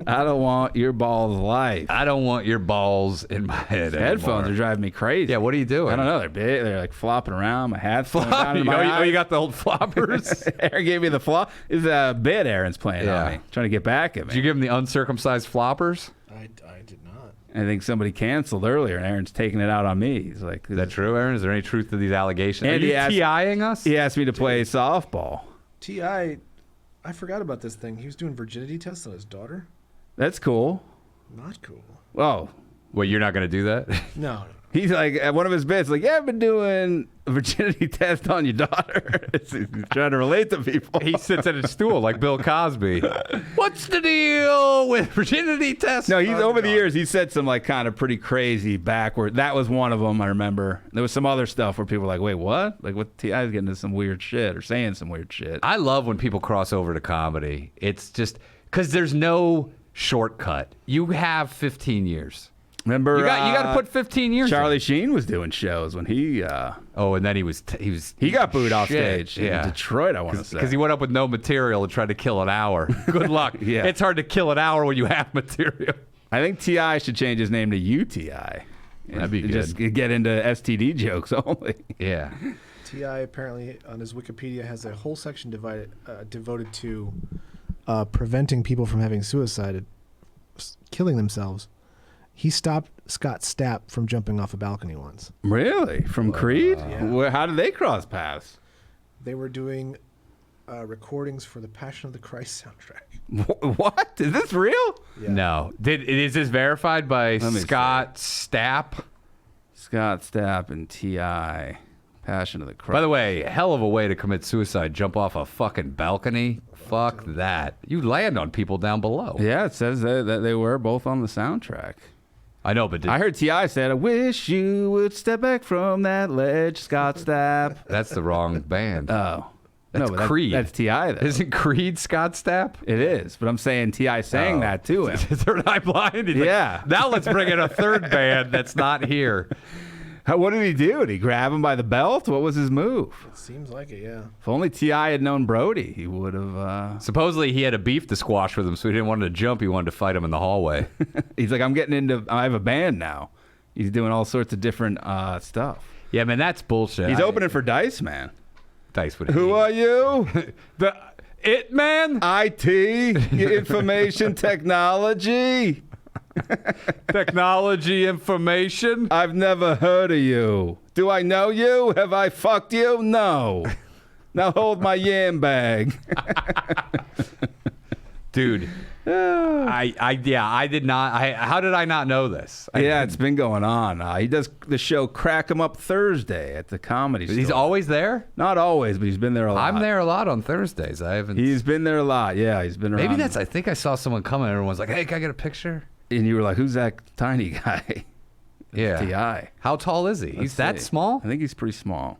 A: I don't want your balls life.
C: I don't want your balls in my head
A: Headphones
C: anymore.
A: are driving me crazy.
C: Yeah, what are you doing?
A: I don't know. They're big. They're like flopping around. My hat's flying down into my
C: Oh, you
A: eyes.
C: got the old floppers?
A: Aaron gave me the flop. It's a bit Aaron's playing on
C: Yeah.
A: me, trying to get back at me.
C: Did you give him the uncircumcised floppers?
D: I did not.
A: I think somebody canceled earlier, and Aaron's taking it out on me. He's like,
C: Is that true, Aaron? Is there any truth to these allegations?
A: And
C: Are
A: he
C: you
A: asked-
C: TIing us?
A: He asked me to play softball.
D: T.I., I forgot about this thing. He was doing virginity tests on his daughter.
A: That's cool.
D: Not cool.
A: Oh,
C: Wait, you're not going to do that?
D: No.
A: he's like, at one of his bits, like, yeah, I've been doing a virginity test on your daughter. He's trying to relate to people.
C: He sits at his stool like Bill Cosby. What's the deal with virginity tests?
A: No, he's over the years, he said some like kind of pretty crazy backward. That was one of them, I remember. There was some other stuff where people were like, wait, what? Like, what? T.I.'s getting into some weird shit or saying some weird shit.
C: I love when people cross over to comedy. It's just because there's no shortcut. You have 15 years.
A: Remember,
C: You got to put 15 years.
A: Charlie
C: in.
A: Sheen was doing shows when he
C: Oh, and then he
A: got booed off
C: Shit,
A: stage in Detroit, I want to say.
C: because he went up with no material and tried to kill an hour. Good luck.
A: Yeah.
C: It's hard to kill an hour when you have material.
A: I think T.I. should change his name to UTI.
C: That'd be
A: And just
C: good.
A: get into STD jokes only.
C: Yeah.
D: T.I. apparently on his Wikipedia has a whole section devoted to preventing people from having suicide, killing themselves. He stopped Scott Stapp from jumping off a balcony once.
A: Really? From Creed?
D: Yeah.
A: How did they cross paths?
D: They were doing recordings for the Passion of the Christ soundtrack.
A: What? Is this real?
D: Yeah.
C: No. Is this verified by
A: Let me
C: Scott Stapp?
A: Scott Stapp and T.I. Passion of the Christ.
C: By the way, hell of a way to commit suicide. Jump off a fucking balcony. Fuck that. You land on people down below.
A: Yeah, it says that they were both on the soundtrack.
C: I know, but
A: I heard T.I. said, I wish you would step back from that ledge, Scott Stapp.
C: that's the wrong band.
A: Oh.
C: That's
A: but
C: Creed.
A: That's T.I. though.
C: Isn't Creed Scott Stapp?
A: It is, but I'm saying T.I. sang
C: Oh.
A: that to him.
C: Third Eye Blind? He's like,
A: Yeah.
C: now let's bring in a third band that's not here.
A: What did he do? Did he grab him by the belt? What was his move?
D: It seems like it, yeah.
A: If only T.I. had known Brody, he would have.
C: Supposedly he had a beef to squash with him, so he didn't want him to jump. He wanted to fight him in the hallway.
A: He's like, I have a band now. He's doing all sorts of different stuff.
C: Yeah, man, that's bullshit.
A: He's opening for Dice Man.
C: Dice would
A: Who are you?
C: the It Man?
A: IT, information technology.
C: Technology information?
A: I've never heard of you. Do I know you? Have I fucked you? No. Now hold my yam bag.
C: Dude. I did not. How did I not know this?
A: Yeah, it's been going on. He does the show Crack 'em Up Thursday at the Comedy Store.
C: He's always there?
A: Not always, but he's been there a lot.
C: I'm there a lot on Thursdays. I haven't.
A: He's been there a lot. Yeah, he's been around.
C: Maybe I think I saw someone come in and everyone's like, hey, can I get a picture?
A: And you were like, who's that tiny guy?
C: Yeah.
A: T.I.
C: How tall is he? He's that
A: see.
C: small?
A: I think he's pretty small.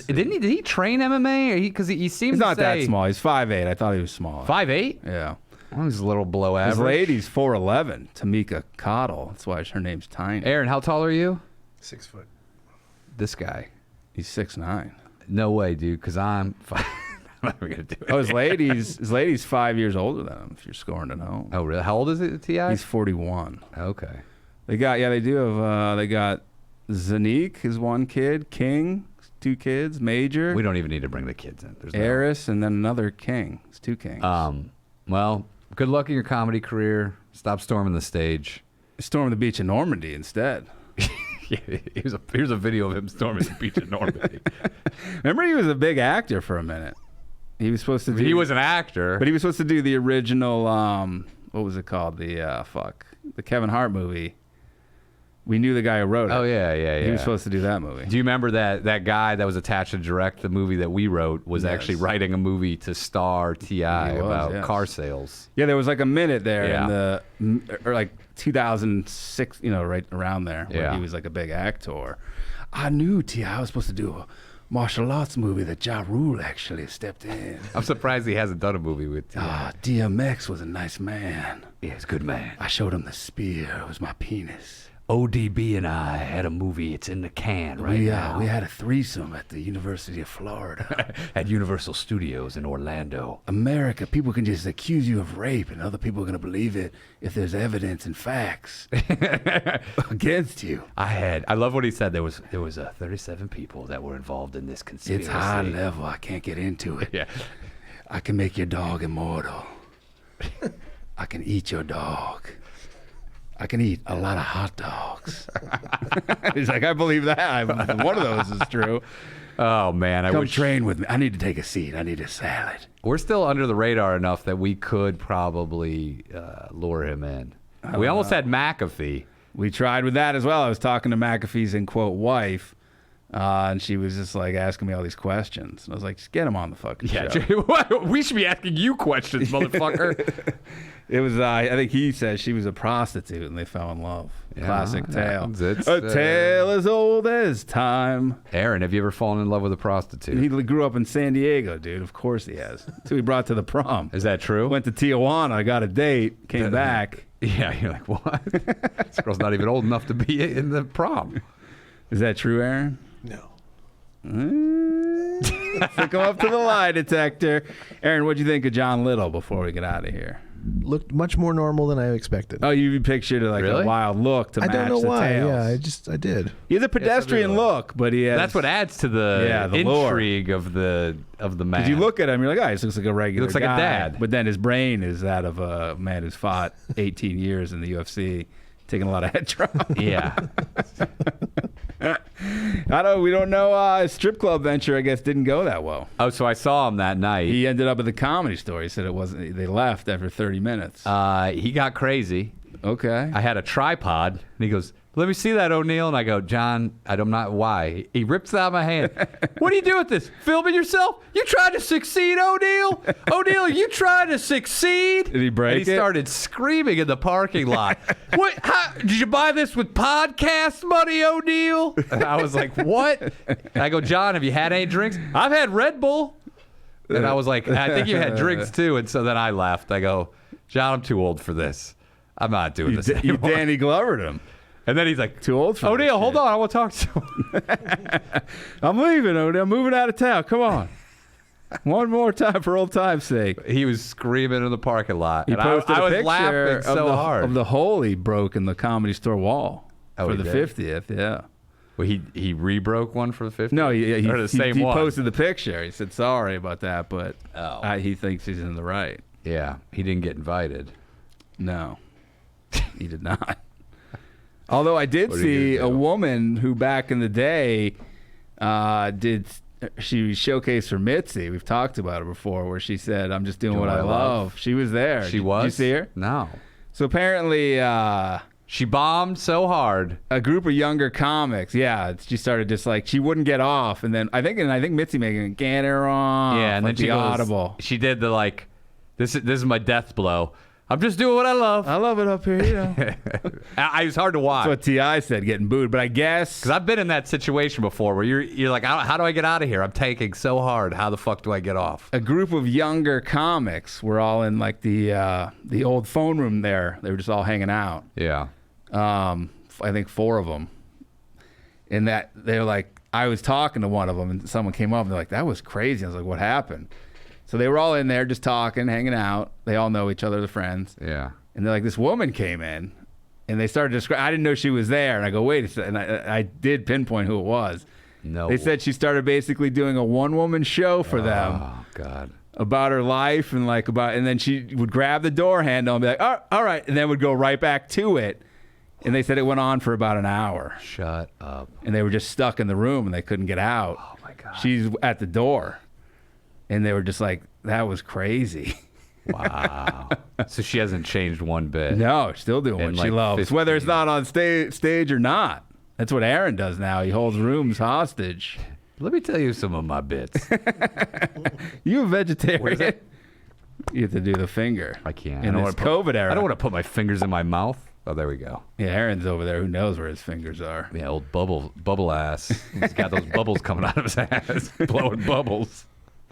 C: Did he train MMA? Because he seems
A: He's
C: to
A: not that
C: say
A: small. He's 5'8". I thought he was smaller.
C: 5'8"?
A: Yeah.
C: Well, he's a little below
A: His
C: average.
A: lady's 4'11", Tamika Cottle. That's why her name's Tiny.
C: Aaron, how tall are you?
D: 6 foot.
C: This guy.
A: He's 6'9".
C: No way, dude, because I'm I'm not even going to do it.
A: Oh, his lady's 5 years older than him, if you're scoring at home.
C: Oh, really? How old is it, T.I.?
A: He's 41.
C: Okay.
A: They got they got Zanique, his one kid, King, 2 kids, Major,
C: We don't even need to bring the kids in. There's no-
A: Eris, and then another King. It's 2 Kings.
C: Well, good luck in your comedy career. Stop storming the stage.
A: Storm the beach in Normandy instead.
C: Yeah, here's a video of him storming the beach in Normandy.
A: Remember, he was a big actor for a minute. He was supposed to do.
C: He was an actor.
A: But he was supposed to do the original. What was it called? The Kevin Hart movie. We knew the guy who wrote it.
C: Oh, yeah.
A: He was supposed to do that movie.
C: Do you remember that guy that was attached to direct the movie that we wrote was actually writing a movie to star T.I.
A: He was,
C: about
A: yes.
C: car sales?
A: Yeah, there was like a minute there
C: Yeah.
A: or like 2006, right around there, where
C: Yeah.
A: he was like a big actor. I knew T.I. was supposed to do a martial arts movie that Ja Rule actually stepped in.
C: I'm surprised he hasn't done a movie with T.I.
A: DMX was a nice man.
C: Yeah, he's a good man.
A: I showed him the spear. It was my penis.
C: ODB and I had a movie. It's in the can right now.
A: We had a threesome at the University of Florida.
C: At Universal Studios in Orlando.
A: America, people can just accuse you of rape, and other people are going to believe it if there's evidence and facts against you.
C: I love what he said. There was 37 people that were involved in this conspiracy.
A: It's high level. I can't get into it.
C: Yeah.
A: I can make your dog immortal. I can eat your dog. I can eat a lot of hot dogs. He's like, I believe that. One of those is true.
C: Oh man,
A: Come train with me. I need to take a seat. I need a salad.
C: We're still under the radar enough that we could probably lure him in. We almost had McAfee.
A: We tried with that as well. I was talking to McAfee's wife, and she was just like asking me all these questions. And I was like, just get him on the fucking show.
C: We should be asking you questions, motherfucker.
A: It was, I think he said she was a prostitute and they fell in love.
C: Yeah,
A: Classic tale.
C: it's,
A: a tale as old as time.
C: Aaron, have you ever fallen in love with a prostitute?
A: He grew up in San Diego, dude. Of course he has. That's who he brought to the prom.
C: Is that true?
A: Went to Tijuana, got a date, came back.
C: Yeah, you're like, what? This girl's not even old enough to be in the prom.
A: Is that true, Aaron?
D: No.
A: Took him up to the lie detector. Aaron, what'd you think of John Little before we get out of here?
D: Looked much more normal than I expected.
A: Oh, you pictured like
C: Really?
A: a wild look to
D: I
A: match
D: don't know
A: the
D: why.
A: tails.
D: Yeah, I did.
A: He has a pedestrian look, but he has.
C: That's what adds to the
A: lure.
C: intrigue of the man.
A: Because you look at him, you're like, oh, he looks like a regular
C: looks like a
A: guy.
C: dad.
A: But then his brain is that of a man who's fought 18 years in the UFC, taking a lot of head trauma.
C: Yeah.
A: We don't know. His strip club venture, I guess, didn't go that well.
C: Oh, so I saw him that night.
A: He ended up at the Comedy Store. He said it wasn't. They left after 30 minutes.
C: He got crazy.
A: Okay.
C: I had a tripod, and he goes, "Let me see that, O'Neill." And I go, "John, I'm not. Why?" He rips it out of my hand. "What do you do with this? Filming yourself? You tried to succeed, O'Neill? O'Neill, you tried to succeed?"
A: Did he break
C: and he
A: it?
C: started screaming in the parking lot. "What? How, did you buy this with podcast money, O'Neill?" And I was like, "What?" And I go, "John, have you had any drinks?" "I've had Red Bull." And I was like, "I think you had drinks too." And so then I left. I go, "John, I'm too old for this. I'm not doing this
A: You
C: anymore."
A: Danny Glovered him.
C: And then he's like,
A: Too old for
C: "O'Neill,
A: this
C: hold
A: shit."
C: on. I want to talk to him."
A: I'm leaving, O'Neill. I'm moving out of town. Come on. One more time for old time's sake.
C: He was screaming in the parking lot.
A: He
C: And
A: posted
C: I
A: a
C: was
A: picture
C: laughing
A: of
C: so hard.
A: of the hole he broke in the Comedy Store wall
C: Oh,
A: for
C: he
A: the
C: did?
A: 50th. Yeah.
C: Well, he re-broke one for the 50th?
A: No, he
C: Or the same one?
A: posted the picture. He said sorry about that, but
C: Oh.
A: he thinks he's in the right.
C: Yeah, he didn't get invited.
A: No, he did not. Although I did
C: What are you
A: see
C: gonna
A: a
C: do?
A: woman who back in the day she showcased for Mitzi. We've talked about it before, where she said, "I'm just doing what I love." She was there.
C: She was?
A: Did you see her?
C: No.
A: So apparently,
C: She bombed so hard.
A: a group of younger comics, she started just like she wouldn't get off, and then I think Mitzi making it, get her on.
C: Yeah, and then she
A: the
C: goes,
A: audible.
C: She did the like, this is my death blow. I'm just doing what I love.
A: I love it up here, you know.
C: It was hard to watch.
A: That's what T.I. said, getting booed. But I guess
C: Because I've been in that situation before where you're like, how do I get out of here? I'm taking so hard. How the fuck do I get off?
A: a group of younger comics were all in like the old phone room there. They were just all hanging out.
C: Yeah.
A: I think 4 of them. And that they're like, I was talking to one of them, and someone came up and they're like, "That was crazy." I was like, "What happened?" So they were all in there just talking, hanging out. They all know each other, the friends.
C: Yeah.
A: And they're like, this woman came in, and they started describing. I didn't know she was there, and I go, wait a second. And I did pinpoint who it was.
C: No.
A: They said she started basically doing a one-woman show for them
C: Oh God.
A: about her life and then she would grab the door handle and be like, "Oh, all right," and then would go right back to it. And they said it went on for about an hour,
C: Shut up.
A: and they were just stuck in the room and they couldn't get out.
C: Oh my God.
A: She's at the door, and they were just like, "That was crazy."
C: Wow. So she hasn't changed one bit.
A: No, still doing
C: In
A: what she
C: like
A: loves,
C: 15
A: whether it's not on stage or not. That's what Aaron does now. He holds rooms hostage.
C: Let me tell you some of my bits.
A: You a vegetarian?
C: What is it?
A: You have to do the finger.
C: I can't.
A: In
C: I don't
A: this
C: wanna
A: COVID era.
C: I don't want to put my fingers in my mouth. Oh, there we go.
A: Yeah, Aaron's over there. Who knows where his fingers are?
C: Yeah, old bubble ass. He's got those bubbles coming out of his ass, blowing bubbles.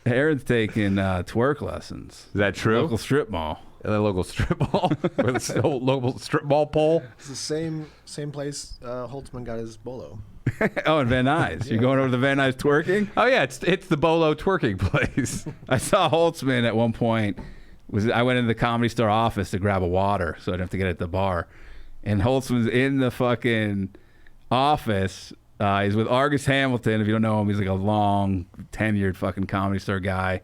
A: Aaron's taking twerk lessons.
C: Is that true?
A: Local strip mall.
C: The local strip mall. Or the local strip mall pole.
D: It's the same place Holtzman got his bolo.
A: Oh, in Van Nuys. You're going over to the Van Nuys twerking?
C: Oh, yeah. It's the Bolo twerking place.
A: I saw Holtzman at one point. I went into the Comedy Store office to grab a water so I didn't have to get it at the bar. And Holtzman's in the fucking office. He's with Argus Hamilton. If you don't know him, he's like a long, tenured fucking Comedy Store guy.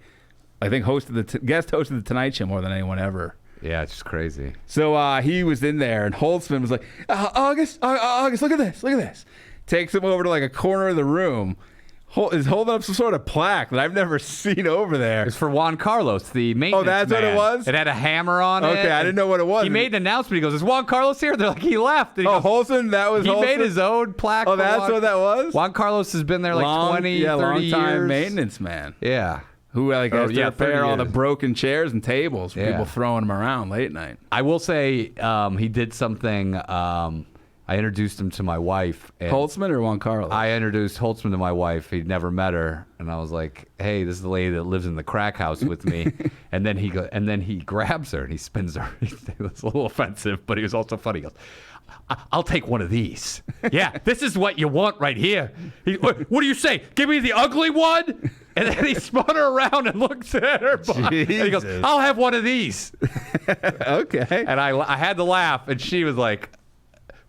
A: I think guest hosted the Tonight Show more than anyone ever.
C: Yeah, it's just crazy.
A: So he was in there, and Holtzman was like, August, look at this. Takes him over to like a corner of the room. Is holding up some sort of plaque that I've never seen over there.
C: It's for Juan Carlos, the maintenance
A: that's
C: man.
A: what it was?
C: It had a hammer on it.
A: Okay, I didn't know what it was.
C: He made an announcement. He goes, is Juan Carlos here? They're like, he left. And he goes,
A: Holtzman? That was
C: He
A: Holtzman?
C: made his own plaque.
A: Oh,
C: for
A: that's what that was?
C: Juan Carlos has been there like 20, 30
A: long
C: years.
A: time maintenance man.
C: Yeah.
A: Who has to
C: 30
A: repair all the
C: years.
A: broken chairs and tables from
C: Yeah.
A: people throwing them around late night.
C: I will say he did something. I introduced him to my wife. And
A: Holtzman or Juan Carlos?
C: I introduced Holtzman to my wife. He'd never met her, and I was like, "Hey, this is the lady that lives in the crack house with me." and then he grabs her and he spins her. It's a little offensive, but he was also funny. He goes, "I'll take one of these." Yeah, this is what you want right here. What do you say? Give me the ugly one. And then he spun her around and looked at her. And he goes, "I'll have one of these."
A: Okay.
C: And I had to laugh, and she was like.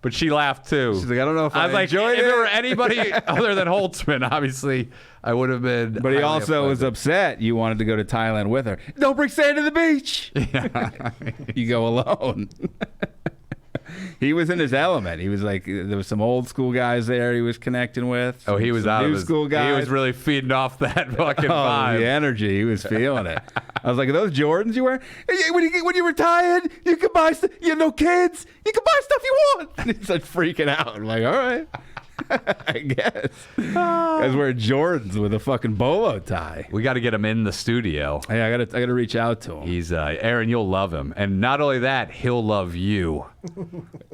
C: But she laughed too.
A: She's like, I don't know if I
C: was like,
A: enjoyed
C: if
A: it.
C: there were anybody other than Holtzman, obviously, I would have been.
A: But he also was upset you wanted to go to Thailand with her. Don't bring sand to the beach. Yeah. You go alone. He was in his element. He was like, there was some old school guys there he was connecting with.
C: Oh, he was
A: some
C: out
A: new
C: of his
A: school guys.
C: He was really feeding off that fucking vibe.
A: The energy. He was feeling it. I was like, are those Jordans you wear? When you're retired, you can buy stuff. You have no kids. You can buy stuff you want. And he started freaking out. I'm like, all right. I guess. Guys wear Jordans with a fucking bolo tie.
C: We got to get him in the studio.
A: Hey, I gotta reach out to him.
C: He's Aaron. You'll love him, and not only that, he'll love you.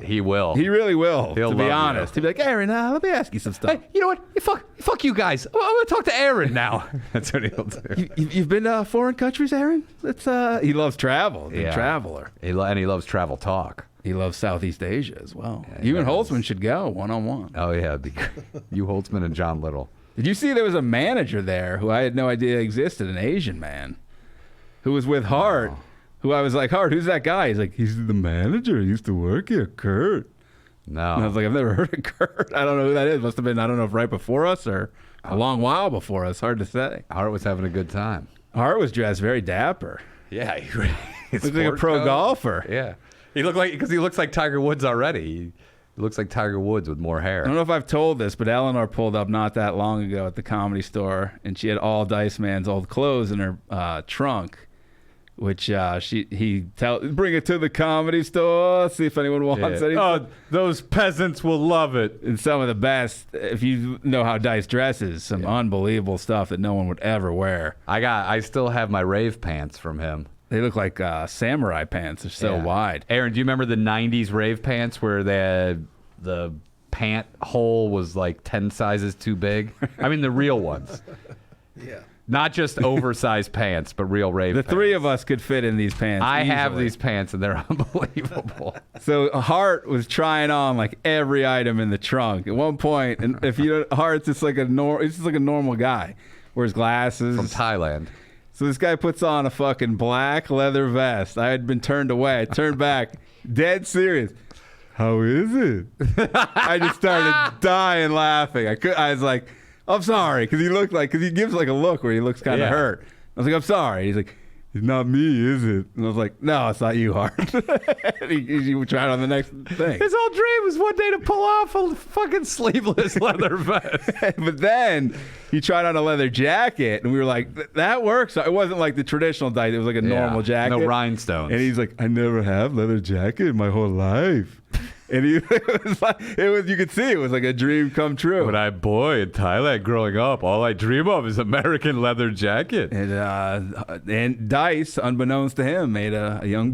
C: He will.
A: He really will.
C: He'll
A: to be
C: love
A: honest,
C: you.
A: he'll be like, Aaron, let me ask you some stuff.
C: Hey, you know what? Fuck you guys. I'm gonna talk to Aaron now. That's what he'll do.
A: You've been to foreign countries, Aaron? He loves travel. Big traveler.
C: And he loves travel talk.
A: He loves Southeast Asia as well.
C: Yeah,
A: You and Holtzman should go one-on-one.
C: Oh yeah, you Holtzman and John Little.
A: Did you see there was a manager there who I had no idea existed, an Asian man, who was with Hart, who I was like, Hart, who's that guy? He's like, he's the manager. He used to work here, Kurt.
C: No.
A: And I was like, I've never heard of Kurt. I don't know who that is. Must have been, I don't know if right before us or a long while before us. Hard to say.
C: Hart was having a good time.
A: Hart was dressed very dapper.
C: Yeah,
A: Looks like a pro golfer.
C: Yeah, he looks like Tiger Woods already. He looks like Tiger Woods with more hair.
A: I don't know if I've told this, but Eleanor pulled up not that long ago at the Comedy Store, and she had all Dice Man's old clothes in her trunk, which bring it to the Comedy Store, see if anyone wants anything.
C: Oh, those peasants will love it.
A: And some of the best, if you know how Dice dresses, some unbelievable stuff that no one would ever wear.
C: I still have my rave pants from him.
A: They look like samurai pants. They're so wide.
C: Aaron, do you remember the 90s rave pants where the pant hole was like 10 sizes too big? I mean, the real ones.
D: Yeah.
C: Not just oversized pants, but real rave
A: The
C: pants.
A: three of us could fit in these pants
C: I have
A: easily.
C: these pants, and they're unbelievable.
A: So Hart was trying on like every item in the trunk at one point, and if you don't, Hart's just like he's just like a normal guy, wears glasses.
C: From Thailand.
A: So this guy puts on a fucking black leather vest. I had been turned away. I turned back, dead serious. How is it? I just started dying laughing. I was like, I'm sorry, because he gives like a look where he looks kind of hurt. I was like, I'm sorry. He's like, it's not me, is it? And I was like, no, it's not you, Hart. he tried on the next thing.
C: His whole dream was one day to pull off a fucking sleeveless leather vest.
A: But then he tried on a leather jacket, and we were like, that works. It wasn't like the traditional Dice. It was like a normal jacket.
C: No rhinestones.
A: And he's like, I never have leather jacket in my whole life. And it was you could see it was like a dream come true.
C: When I boy in Thailand growing up, all I dream of is American leather jacket.
A: And Dice, unbeknownst to him, made a young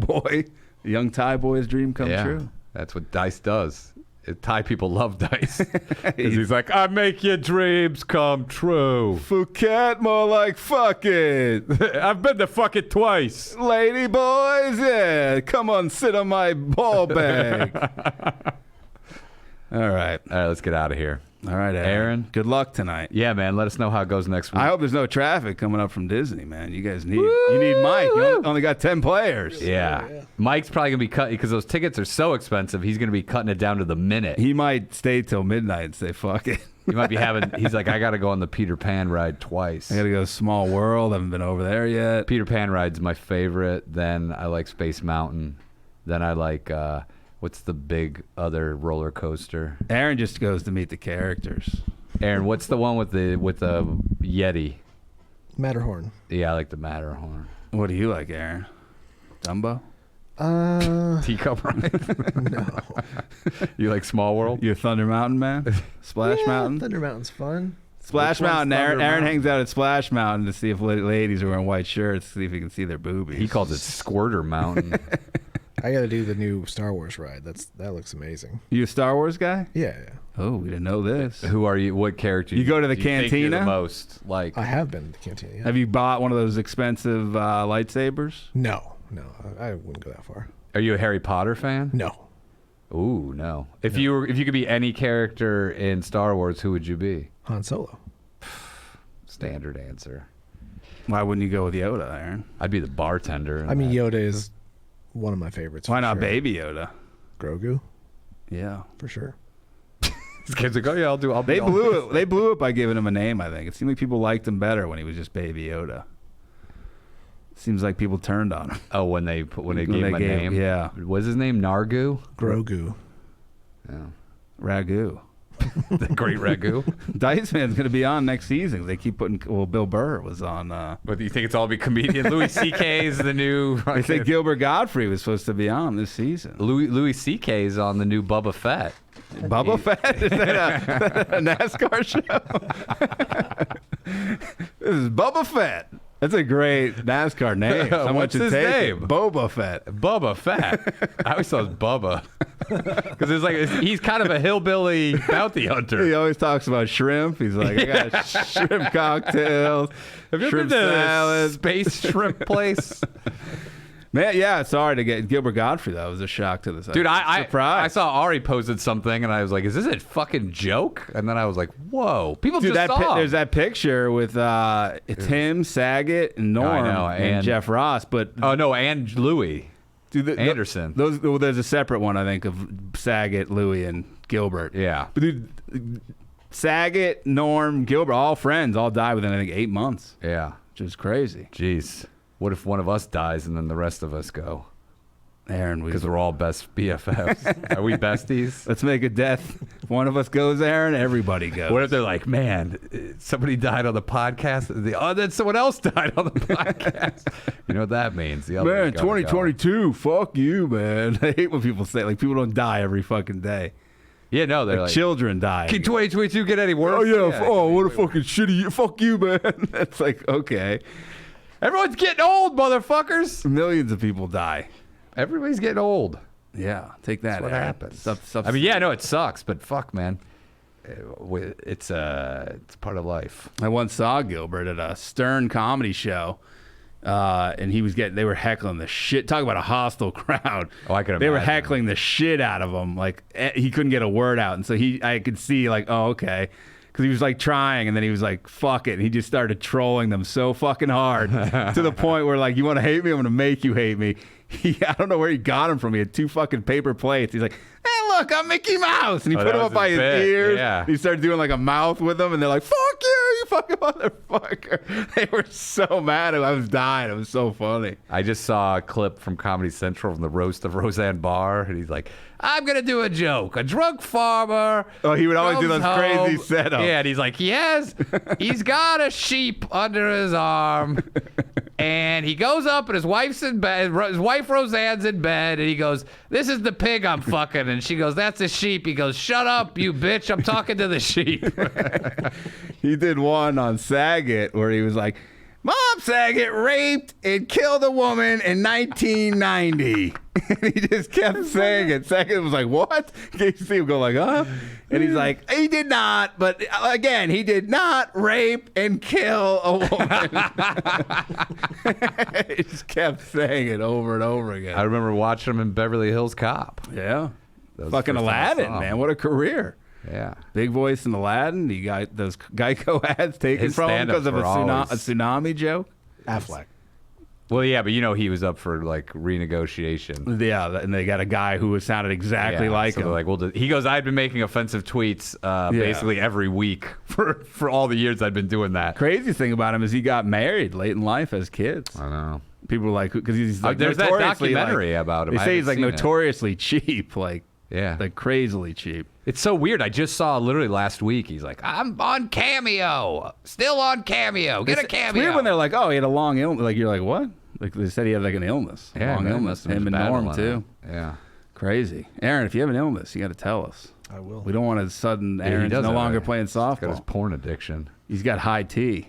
A: Thai boy's dream come true.
C: That's what Dice does. Thai people love Dice. 'Cause he's like, I make your dreams come true.
A: Phuket, more like fuck it.
C: I've been to fuck it twice.
A: Lady boys, yeah. Come on, sit on my ball bag. All right.
C: All right, let's get out of here.
A: All right,
C: Aaron.
A: Good luck tonight.
C: Yeah, man. Let us know how it goes next week.
A: I hope there's no traffic coming up from Disney, man. You guys need Mike. You only got 10 players.
C: Yeah. Mike's probably going to be cutting because those tickets are so expensive. He's going to be cutting it down to the minute.
A: He might stay till midnight and say, fuck it.
C: He might be he's like, I got to go on the Peter Pan ride twice.
A: I got to go to Small World. I haven't been over there yet.
C: Peter Pan ride's my favorite. Then I like Space Mountain. Then I like, what's the big other roller coaster?
A: Aaron just goes to meet the characters.
C: Aaron, what's the one with the Yeti?
D: Matterhorn.
C: Yeah, I like the Matterhorn.
A: What do you like, Aaron? Dumbo?
C: Teacup ride?
D: No.
C: You like Small World?
A: You a Thunder Mountain man? Splash Mountain?
D: Thunder Mountain's fun.
A: Splash
C: Which one's
A: Mountain. Aaron
C: Thunder
A: hangs out at Splash Mountain to see if ladies are wearing white shirts, see if he can see their boobies.
C: He calls it Squirter Mountain.
D: I got to do the new Star Wars ride. That looks amazing.
A: You a Star Wars guy?
D: Yeah.
A: Oh, we didn't know this.
C: Who are you? What character?
A: You go to the
C: do you think you're
A: cantina?
C: the most like.
D: I have been to the cantina. Yeah.
A: Have you bought one of those expensive lightsabers?
D: No, I wouldn't go that far.
C: Are you a Harry Potter fan?
D: No.
C: Ooh, no. If you could be any character in Star Wars, who would you be?
D: Han Solo.
C: Standard answer.
A: Why wouldn't you go with Yoda, Aaron?
C: I'd be the bartender.
D: I mean, Yoda is one of my favorites.
A: Why
D: for
A: not
D: sure.
A: Baby Yoda?
D: Grogu?
A: Yeah.
D: For sure.
C: These kids like, oh yeah, I'll
A: They blew it. They blew it by giving him a name. I think it seemed like people liked him better when he was just Baby Yoda. Seems like people turned on him.
C: Oh, when they gave him a name.
A: Yeah.
C: What's his name? Nargu.
D: Grogu.
C: Yeah.
A: Ragu.
C: The Great Ragu.
A: Dice Man's going to be on next season. They keep putting. Well, Bill Burr was on.
C: But do you think it's all be comedian? Louis C.K. is the new.
A: They say Gilbert Godfrey was supposed to be on this season.
C: Louis C.K. is on the new Bubba Fett.
A: Bubba Fett? Is that a NASCAR show? This is Bubba Fett. That's a great NASCAR name. Someone
C: What's
A: should
C: his
A: take
C: name?
A: it. Boba Fett.
C: Bubba Fett. I always thought it was Bubba. Because it's like he's kind of a hillbilly bounty hunter.
A: He always talks about shrimp. He's like, I got shrimp cocktails,
C: Have you
A: shrimp
C: been to
A: salad.
C: the space shrimp place?
A: Man, yeah, sorry to get Gilbert Godfrey, though. It was a shock to this.
C: Dude, I
A: surprised.
C: saw Ari posted something, and I was like, is this a fucking joke? And then I was like, whoa. People
A: Dude,
C: just saw him.
A: there's that picture with it's him, Saget, and Norm,
C: know,
A: and Jeff Ross. But
C: Oh, no, and Louis.
A: dude,
C: Anderson.
A: There's a separate one, I think, of Saget, Louis, and Gilbert.
C: Yeah.
A: But dude, Saget, Norm, Gilbert, all friends, all died within, I think, 8 months,
C: Yeah.
A: which is crazy.
C: Jeez. What if one of us dies and then the rest of us go?
A: Aaron,
C: Because we're all best BFFs. Are we besties?
A: let's make a death. If one of us goes, Aaron, everybody goes.
C: What if they're like, man, somebody died on the podcast? Then someone else died on the podcast. You know what that means? The other
A: Man,
C: one's gotta go.
A: 2022, fuck you, man. I hate when people say, like, people don't die every fucking day.
C: Yeah, no, they're like,
A: Children die.
C: can 2022 get any worse?
A: Oh, yeah. What a fucking shitty. Fuck you, man. That's like, okay.
C: Everyone's getting old, motherfuckers.
A: Millions of people die.
C: Everybody's getting old.
A: Yeah, take that.
C: That's what
A: Aaron.
C: happens.
A: Stuff-
C: I mean, yeah, no, it sucks, but fuck, man. It's part of life.
A: I once saw Gilbert at a Stern comedy show, and they were heckling the shit. Talk about a hostile crowd.
C: Oh, I can
A: They were
C: imagine.
A: heckling the shit out of him. Like, he couldn't get a word out. And so I could see, like, oh, okay. Because he was like trying, and then he was like, fuck it. And he just started trolling them so fucking hard to the point where, like, you want to hate me? I'm going to make you hate me. I don't know where he got him from. He had 2 fucking paper plates. He's like, hey, look, I'm Mickey Mouse. And he
C: Oh,
A: put
C: that
A: him
C: was
A: up by
C: his
A: his
C: bit,
A: ears.
C: yeah.
A: He started doing like a mouth with them, and they're like, fuck you, you fucking motherfucker. They were so mad. I was dying. It was so funny.
C: I just saw a clip from Comedy Central from the roast of Roseanne Barr, and he's like, I'm going to do a joke. A drunk farmer.
A: Oh, he would always do
C: comes
A: those crazy
C: home."
A: setups.
C: Yeah, and he's like, he's got a sheep under his arm. And he goes up, and his wife's in bed. His wife Roseanne's in bed, and he goes, this is the pig I'm fucking. And she goes, that's a sheep. He goes, shut up, you bitch. I'm talking to the sheep.
A: He did one on Saget where he was like, Mom Saget raped and killed a woman in 1990. And he just kept saying it. Saget was like, what? You see him go like, huh? And he's like, he did not. But again, he did not rape and kill a woman. He just kept saying it over and over again.
C: I remember watching him in Beverly Hills Cop.
A: Yeah.
C: That was
A: Fucking
C: the first time I
A: Aladdin,
C: saw him.
A: man. What a career.
C: Yeah.
A: Big voice in Aladdin. He got those Geico ads taken
C: His
A: from him because of a
C: stand-ups were always-
A: tsunami joke.
D: Affleck.
C: Well, yeah, but he was up for like renegotiation.
A: Yeah, and they got a guy who sounded exactly like
C: so
A: him.
C: they're like, well, he goes, I'd been making offensive tweets basically every week for all the years I'd been doing that.
A: Crazy thing about him is he got married late in life as kids.
C: I know.
A: People were like, because he's like
C: There's that
A: notoriously,
C: documentary about him.
A: They
C: I
A: say he's like
C: haven't seen it.
A: notoriously cheap, like crazily cheap.
C: It's so weird. I just saw literally last week. He's like, I'm on Cameo. Still on Cameo. Get a Cameo.
A: It's weird when they're like, oh, he had a long illness. Like, you're like, what? Like, they said he had like an illness.
C: Yeah,
A: long
C: man,
A: illness.
C: must have
A: Him
C: been
A: and
C: bad
A: Norm,
C: one.
A: too.
C: Yeah.
A: Crazy. Aaron, if you have an illness, you got to tell us.
D: I will.
A: We don't want to sudden
C: He
A: Aaron's
C: does
A: no
C: have
A: longer
C: a-
A: playing
C: He's got his
A: softball.
C: porn addiction.
A: He's got high T.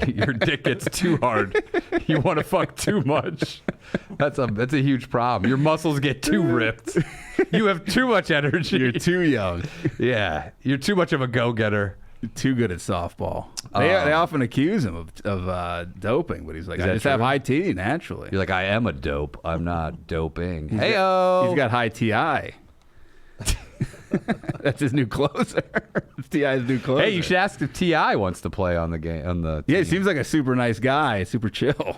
C: Your dick gets too hard. You want to fuck too much. That's a huge problem. Your muscles get too ripped. You have too much energy.
A: You're too young.
C: Yeah, you're too much of a go-getter.
A: You're too good at softball. They often accuse him of doping, but he's like,
C: Is
A: I
C: that
A: just have
C: true?
A: high T naturally.
C: You're like, I am a dope. I'm not doping.
A: He's
C: Heyo.
A: got high TI. That's his new closer. T.I.'s new closer.
C: Hey, you should ask if T.I. wants to play on the game. On the
A: Yeah, he
C: team.
A: seems like a super nice guy, super chill.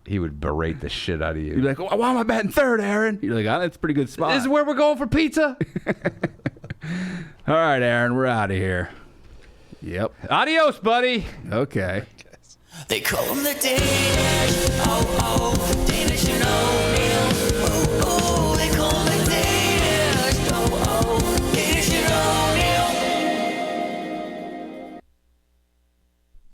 C: He would berate the shit out of you.
A: You'd be like, why am I batting third, Aaron? You're like, oh, that's a pretty good spot.
C: This is where we're going for pizza.
A: All right, Aaron, we're out of here. Yep.
C: Adios, buddy.
A: Okay.
E: They call him the Danish. Oh, oh, Danish, you know.